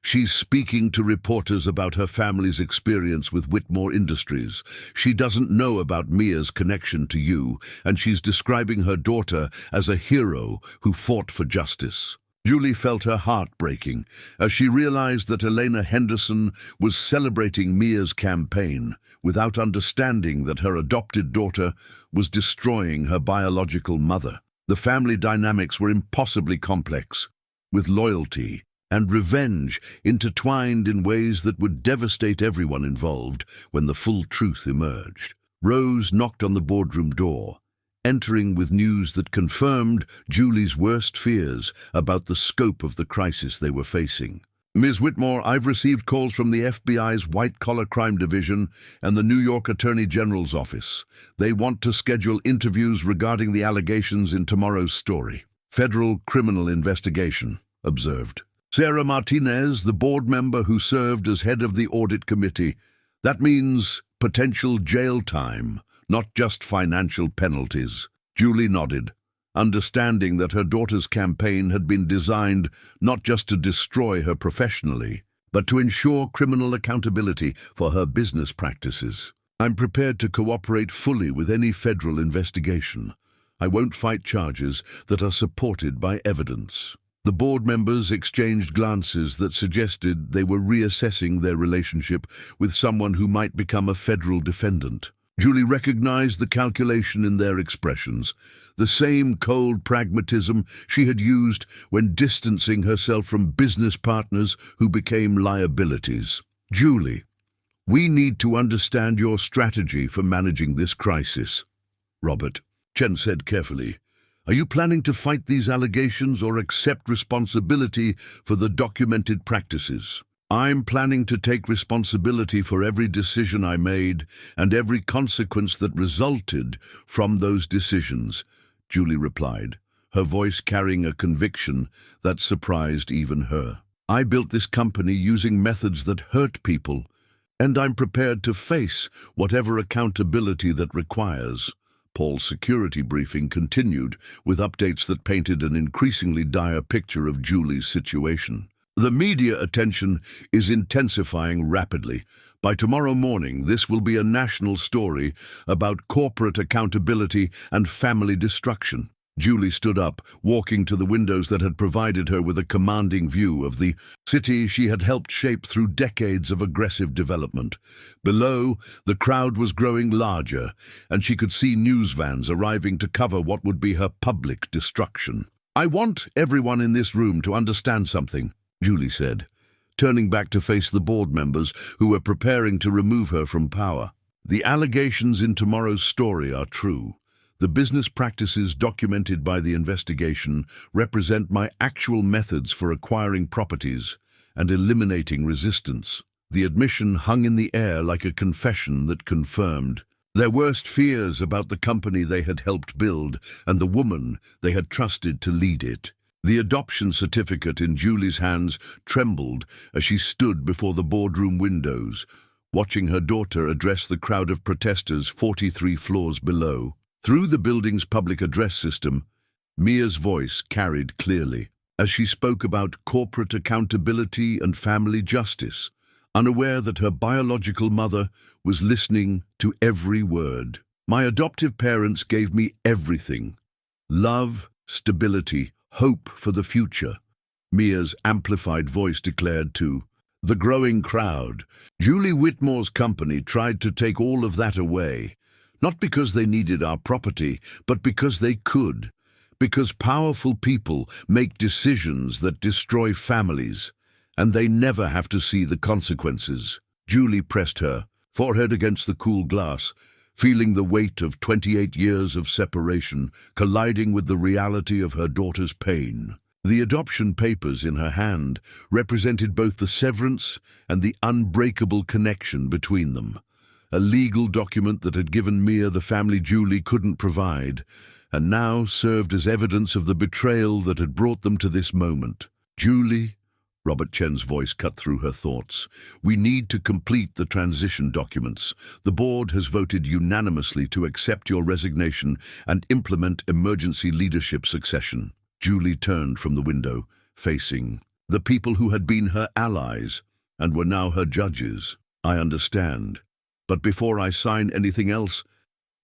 She's speaking to reporters about her family's experience with Whitmore Industries. She doesn't know about Mia's connection to you, and she's describing her daughter as a hero who fought for justice. Julie felt her heart breaking as she realized that Elena Henderson was celebrating Mia's campaign without understanding that her adopted daughter was destroying her biological mother. The family dynamics were impossibly complex, with loyalty and revenge intertwined in ways that would devastate everyone involved when the full truth emerged. Rose knocked on the boardroom door, entering with news that confirmed Julie's worst fears about the scope of the crisis they were facing. Ms. Whitmore, I've received calls from the FBI's White-Collar Crime Division and the New York Attorney General's office. They want to schedule interviews regarding the allegations in tomorrow's story. Federal criminal investigation, observed Sarah Martinez, the board member who served as head of the audit committee. That means potential jail time, not just financial penalties. Julie nodded, understanding that her daughter's campaign had been designed not just to destroy her professionally, but to ensure criminal accountability for her business practices. I'm prepared to cooperate fully with any federal investigation. I won't fight charges that are supported by evidence. The board members exchanged glances that suggested they were reassessing their relationship with someone who might become a federal defendant. Julie recognized the calculation in their expressions, the same cold pragmatism she had used when distancing herself from business partners who became liabilities. Julie, we need to understand your strategy for managing this crisis. Robert, Chen said carefully. Are you planning to fight these allegations or accept responsibility for the documented practices? I'm planning to take responsibility for every decision I made and every consequence that resulted from those decisions, Julie replied, her voice carrying a conviction that surprised even her. I built this company using methods that hurt people, and I'm prepared to face whatever accountability that requires. Paul's security briefing continued with updates that painted an increasingly dire picture of Julie's situation. The media attention is intensifying rapidly. By tomorrow morning, this will be a national story about corporate accountability and family destruction. Julie stood up, walking to the windows that had provided her with a commanding view of the city she had helped shape through decades of aggressive development. Below, the crowd was growing larger, and she could see news vans arriving to cover what would be her public destruction. "I want everyone in this room to understand something," Julie said, turning back to face the board members who were preparing to remove her from power. "The allegations in tomorrow's story are true. The business practices documented by the investigation represent my actual methods for acquiring properties and eliminating resistance." The admission hung in the air like a confession that confirmed their worst fears about the company they had helped build and the woman they had trusted to lead it. The adoption certificate in Julie's hands trembled as she stood before the boardroom windows, watching her daughter address the crowd of protesters 43 floors below. Through the building's public address system, Mia's voice carried clearly as she spoke about corporate accountability and family justice, unaware that her biological mother was listening to every word. "My adoptive parents gave me everything: love, stability, hope for the future," Mia's amplified voice declared to the growing crowd. Julie Whitmore's company tried to take all of that away, not because they needed our property, but because they could. Because powerful people make decisions that destroy families, and they never have to see the consequences. Julie pressed her forehead against the cool glass, feeling the weight of 28 years of separation colliding with the reality of her daughter's pain. The adoption papers in her hand represented both the severance and the unbreakable connection between them. A legal document that had given Mia the family Julie couldn't provide, and now served as evidence of the betrayal that had brought them to this moment. "Julie," Robert Chen's voice cut through her thoughts, "we need to complete the transition documents. The board has voted unanimously to accept your resignation and implement emergency leadership succession." Julie turned from the window, facing the people who had been her allies and were now her judges. "I understand. But before I sign anything else,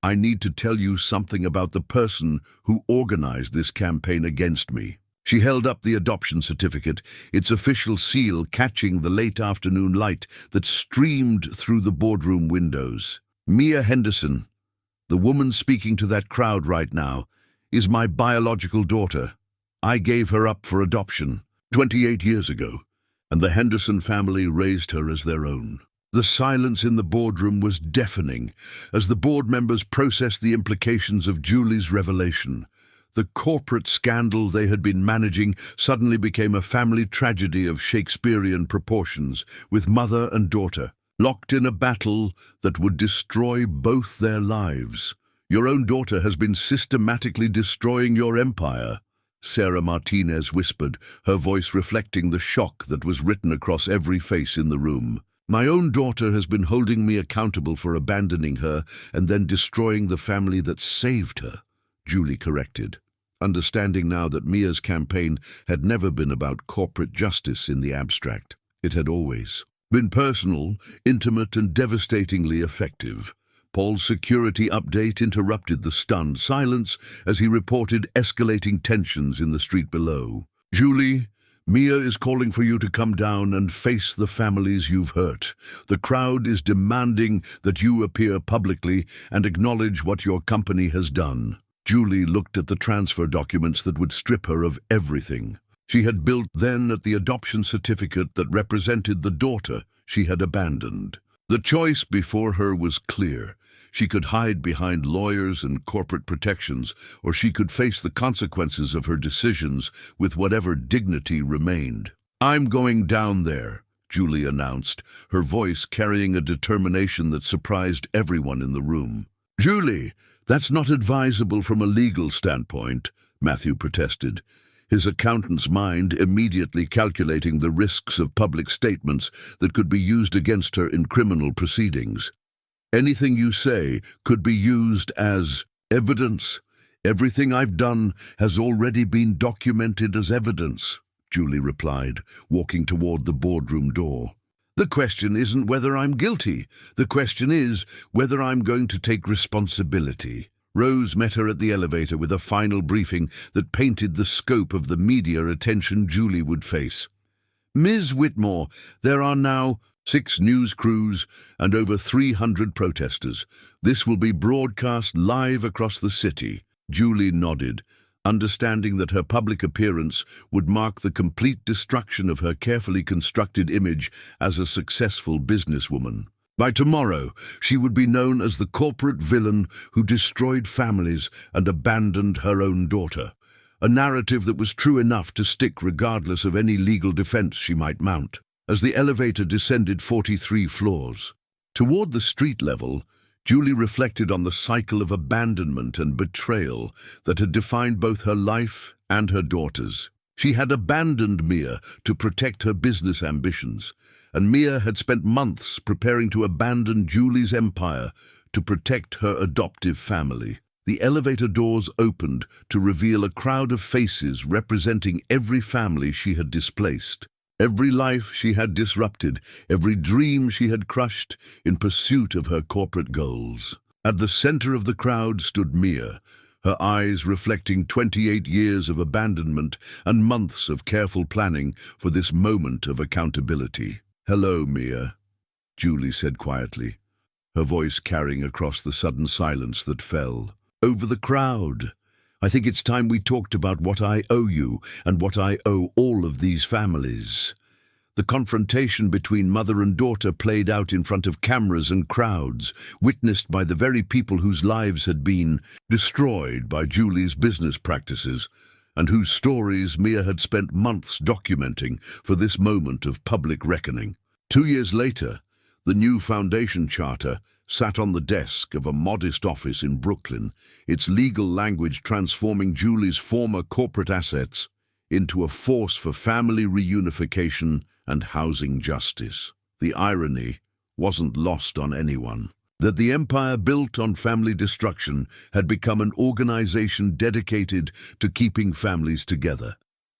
I need to tell you something about the person who organized this campaign against me." She held up the adoption certificate, its official seal catching the late afternoon light that streamed through the boardroom windows. "Mia Henderson, the woman speaking to that crowd right now, is my biological daughter. I gave her up for adoption 28 years ago, and the Henderson family raised her as their own." The silence in the boardroom was deafening as the board members processed the implications of Julie's revelation. The corporate scandal they had been managing suddenly became a family tragedy of Shakespearean proportions, with mother and daughter locked in a battle that would destroy both their lives. "Your own daughter has been systematically destroying your empire," Sarah Martinez whispered, her voice reflecting the shock that was written across every face in the room. "My own daughter has been holding me accountable for abandoning her and then destroying the family that saved her," Julie corrected, understanding now that Mia's campaign had never been about corporate justice in the abstract. It had always been personal, intimate, and devastatingly effective. Paul's security update interrupted the stunned silence as he reported escalating tensions in the street below. "Julie, Mia is calling for you to come down and face the families you've hurt. The crowd is demanding that you appear publicly and acknowledge what your company has done." Julie looked at the transfer documents that would strip her of everything she had built, then at the adoption certificate that represented the daughter she had abandoned. The choice before her was clear. She could hide behind lawyers and corporate protections, or she could face the consequences of her decisions with whatever dignity remained. "I'm going down there," Julie announced, her voice carrying a determination that surprised everyone in the room. "Julie, that's not advisable from a legal standpoint," Matthew protested, his accountant's mind immediately calculating the risks of public statements that could be used against her in criminal proceedings. "Anything you say could be used as evidence. Everything I've done has already been documented as evidence," Julie replied, walking toward the boardroom door. "The question isn't whether I'm guilty. The question is whether I'm going to take responsibility." Rose met her at the elevator with a final briefing that painted the scope of the media attention Julie would face. Ms. Whitmore, there are now 6 news crews and over 300 protesters. This will be broadcast live across the city. Julie nodded, understanding that her public appearance would mark the complete destruction of her carefully constructed image as a successful businesswoman. By tomorrow, she would be known as the corporate villain who destroyed families and abandoned her own daughter, a narrative that was true enough to stick regardless of any legal defense she might mount. As the elevator descended 43 floors, toward the street level, Julie reflected on the cycle of abandonment and betrayal that had defined both her life and her daughter's. She had abandoned Mia to protect her business ambitions, and Mia had spent months preparing to abandon Julie's empire to protect her adoptive family. The elevator doors opened to reveal a crowd of faces representing every family she had displaced, every life she had disrupted, every dream she had crushed in pursuit of her corporate goals. At the center of the crowd stood Mia, her eyes reflecting 28 years of abandonment and months of careful planning for this moment of accountability. "Hello, Mia," Julie said quietly, her voice carrying across the sudden silence that fell over the crowd. "I think it's time we talked about what I owe you and what I owe all of these families." The confrontation between mother and daughter played out in front of cameras and crowds, witnessed by the very people whose lives had been destroyed by Julie's business practices, and whose stories Mia had spent months documenting for this moment of public reckoning. 2 years later, the new foundation charter sat on the desk of a modest office in Brooklyn, its legal language transforming Julie's former corporate assets into a force for family reunification and housing justice. The irony wasn't lost on anyone, that the empire built on family destruction had become an organization dedicated to keeping families together,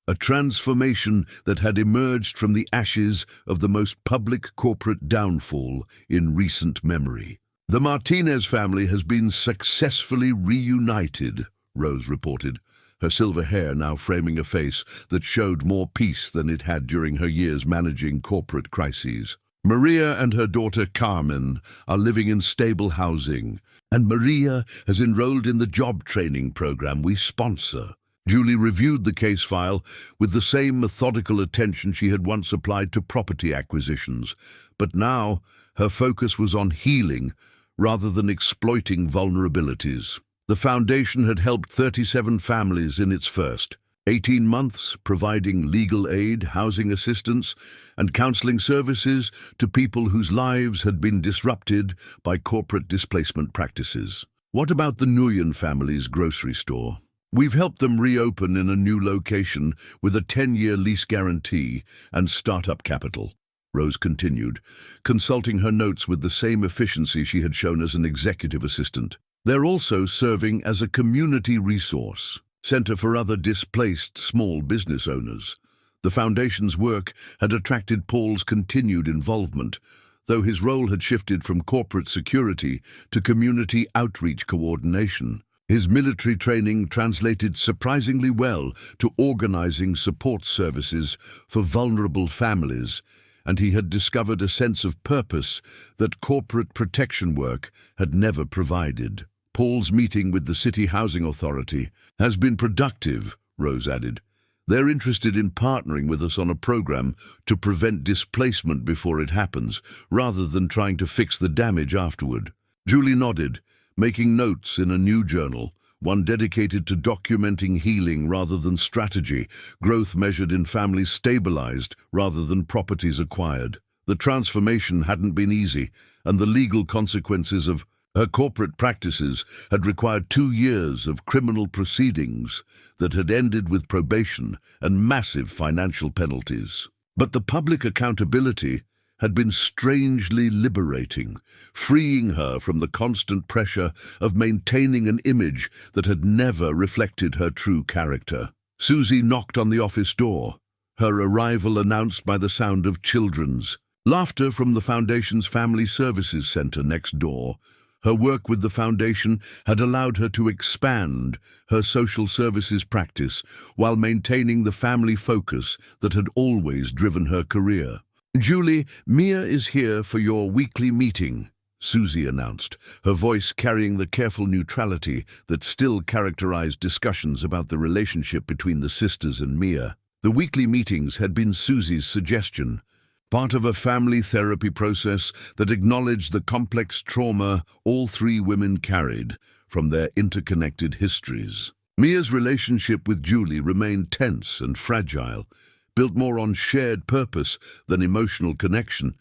a transformation that had emerged from the ashes of the most public corporate downfall in recent memory. "The Martinez family has been successfully reunited," Rose reported, her silver hair now framing a face that showed more peace than it had during her years managing corporate crises. "Maria and her daughter Carmen are living in stable housing, and Maria has enrolled in the job training program we sponsor." Julie reviewed the case file with the same methodical attention she had once applied to property acquisitions, but now her focus was on healing rather than exploiting vulnerabilities. The foundation had helped 37 families in its first 18 months, providing legal aid, housing assistance, and counseling services to people whose lives had been disrupted by corporate displacement practices. "What about the Nguyen family's grocery store? We've helped them reopen in a new location with a 10-year lease guarantee and startup capital," Rose continued, consulting her notes with the same efficiency she had shown as an executive assistant. "They're also serving as a community resource center for other displaced small business owners." The foundation's work had attracted Paul's continued involvement, though his role had shifted from corporate security to community outreach coordination. His military training translated surprisingly well to organizing support services for vulnerable families, and he had discovered a sense of purpose that corporate protection work had never provided. "Paul's meeting with the City Housing Authority has been productive," Rose added. "They're interested in partnering with us on a program to prevent displacement before it happens, rather than trying to fix the damage afterward." Julie nodded, making notes in a new journal, one dedicated to documenting healing rather than strategy, growth measured in families stabilized rather than properties acquired. The transformation hadn't been easy, and the legal consequences of her corporate practices had required 2 years of criminal proceedings that had ended with probation and massive financial penalties. But the public accountability had been strangely liberating, freeing her from the constant pressure of maintaining an image that had never reflected her true character. Susie knocked on the office door, her arrival announced by the sound of children's laughter from the Foundation's Family Services Center next door. Her work with the foundation had allowed her to expand her social services practice while maintaining the family focus that had always driven her career. "Julie, Mia is here for your weekly meeting," Susie announced, her voice carrying the careful neutrality that still characterized discussions about the relationship between the sisters and Mia. The weekly meetings had been Susie's suggestion, part of a family therapy process that acknowledged the complex trauma all three women carried from their interconnected histories. Mia's relationship with Julie remained tense and fragile, built more on shared purpose than emotional connection,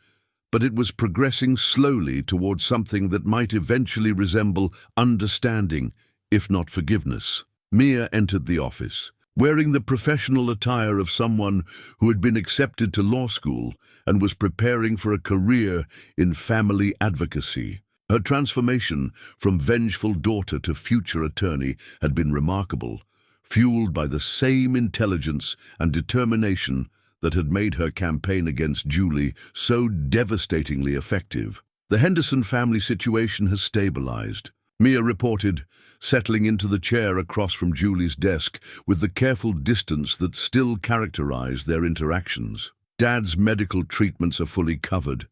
but it was progressing slowly towards something that might eventually resemble understanding, if not forgiveness. Mia entered the office, wearing the professional attire of someone who had been accepted to law school and was preparing for a career in family advocacy. Her transformation from vengeful daughter to future attorney had been remarkable, fueled by the same intelligence and determination that had made her campaign against Julie so devastatingly effective. "The Henderson family situation has stabilized," Mia reported, settling into the chair across from Julie's desk with the careful distance that still characterized their interactions. "Dad's medical treatments are fully covered,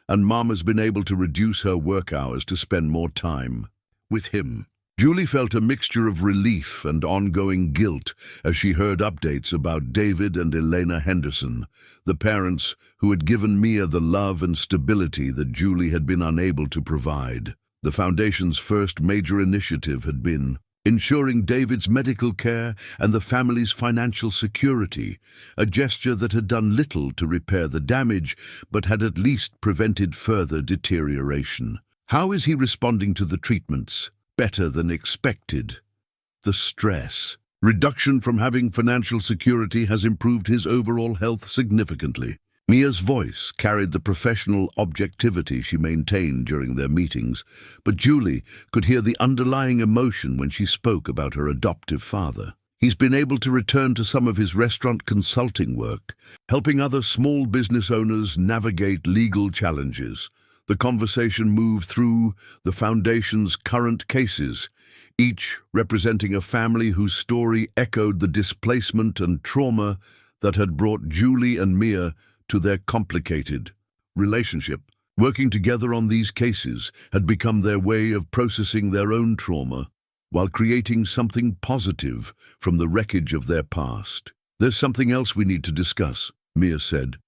and Mom has been able to reduce her work hours to spend more time with him." Julie felt a mixture of relief and ongoing guilt as she heard updates about David and Elena Henderson, the parents who had given Mia the love and stability that Julie had been unable to provide. The Foundation's first major initiative had been ensuring David's medical care and the family's financial security, a gesture that had done little to repair the damage but had at least prevented further deterioration. "How is he responding to the treatments?" "Better than expected. The stress reduction from having financial security has improved his overall health significantly." Mia's voice carried the professional objectivity she maintained during their meetings, but Julie could hear the underlying emotion when she spoke about her adoptive father. "He's been able to return to some of his restaurant consulting work, helping other small business owners navigate legal challenges." The conversation moved through the Foundation's current cases, each representing a family whose story echoed the displacement and trauma that had brought Julie and Mia to their complicated relationship. Working together on these cases had become their way of processing their own trauma while creating something positive from the wreckage of their past. "There's something else we need to discuss," Mia said,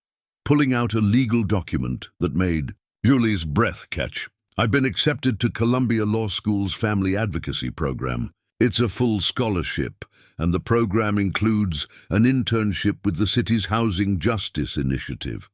pulling out a legal document that made Julie's breath catch. "I've been accepted to Columbia Law School's Family Advocacy Program. It's a full scholarship, and the program includes an internship with the city's Housing Justice Initiative."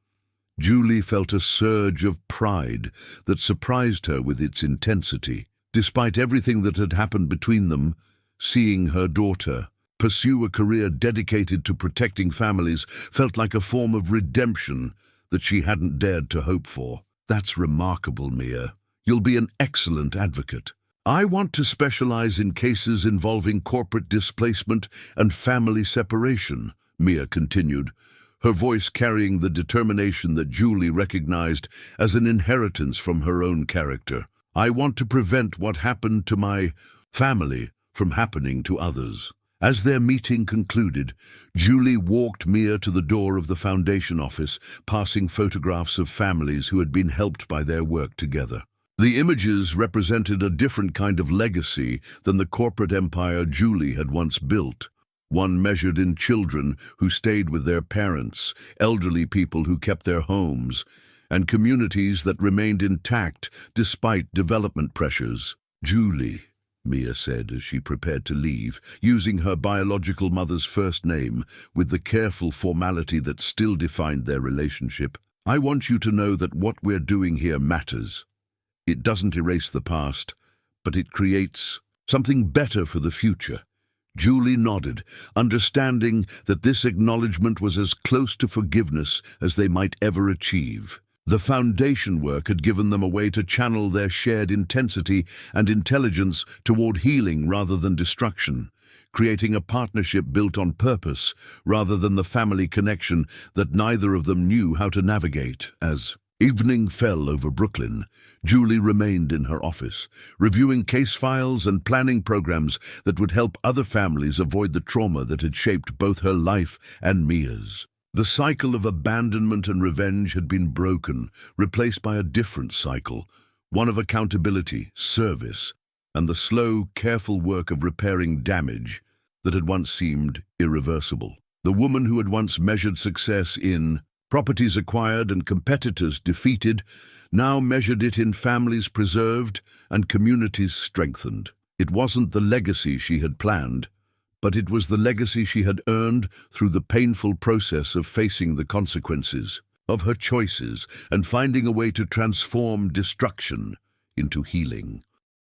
Julie felt a surge of pride that surprised her with its intensity. Despite everything that had happened between them, seeing her daughter pursue a career dedicated to protecting families felt like a form of redemption that she hadn't dared to hope for. "That's remarkable, Mia. You'll be an excellent advocate." "I want to specialize in cases involving corporate displacement and family separation," Mia continued, her voice carrying the determination that Julie recognized as an inheritance from her own character. "I want to prevent what happened to my family from happening to others." As their meeting concluded, Julie walked Mia to the door of the Foundation office, passing photographs of families who had been helped by their work together. The images represented a different kind of legacy than the corporate empire Julie had once built. One measured in children who stayed with their parents, elderly people who kept their homes, and communities that remained intact despite development pressures. "Julie," Mia said as she prepared to leave, using her biological mother's first name with the careful formality that still defined their relationship. "I want you to know that what we're doing here matters. It doesn't erase the past, but it creates something better for the future." Julie nodded, understanding that this acknowledgement was as close to forgiveness as they might ever achieve. The Foundation work had given them a way to channel their shared intensity and intelligence toward healing rather than destruction, creating a partnership built on purpose rather than the family connection that neither of them knew how to navigate. As Evening fell over Brooklyn. Julie remained in her office, reviewing case files and planning programs that would help other families avoid the trauma that had shaped both her life and Mia's. The cycle of abandonment and revenge had been broken, replaced by a different cycle, one of accountability, service, and the slow, careful work of repairing damage that had once seemed irreversible. The woman who had once measured success in properties acquired and competitors defeated now measured it in families preserved and communities strengthened. It wasn't the legacy she had planned, but it was the legacy she had earned through the painful process of facing the consequences of her choices and finding a way to transform destruction into healing.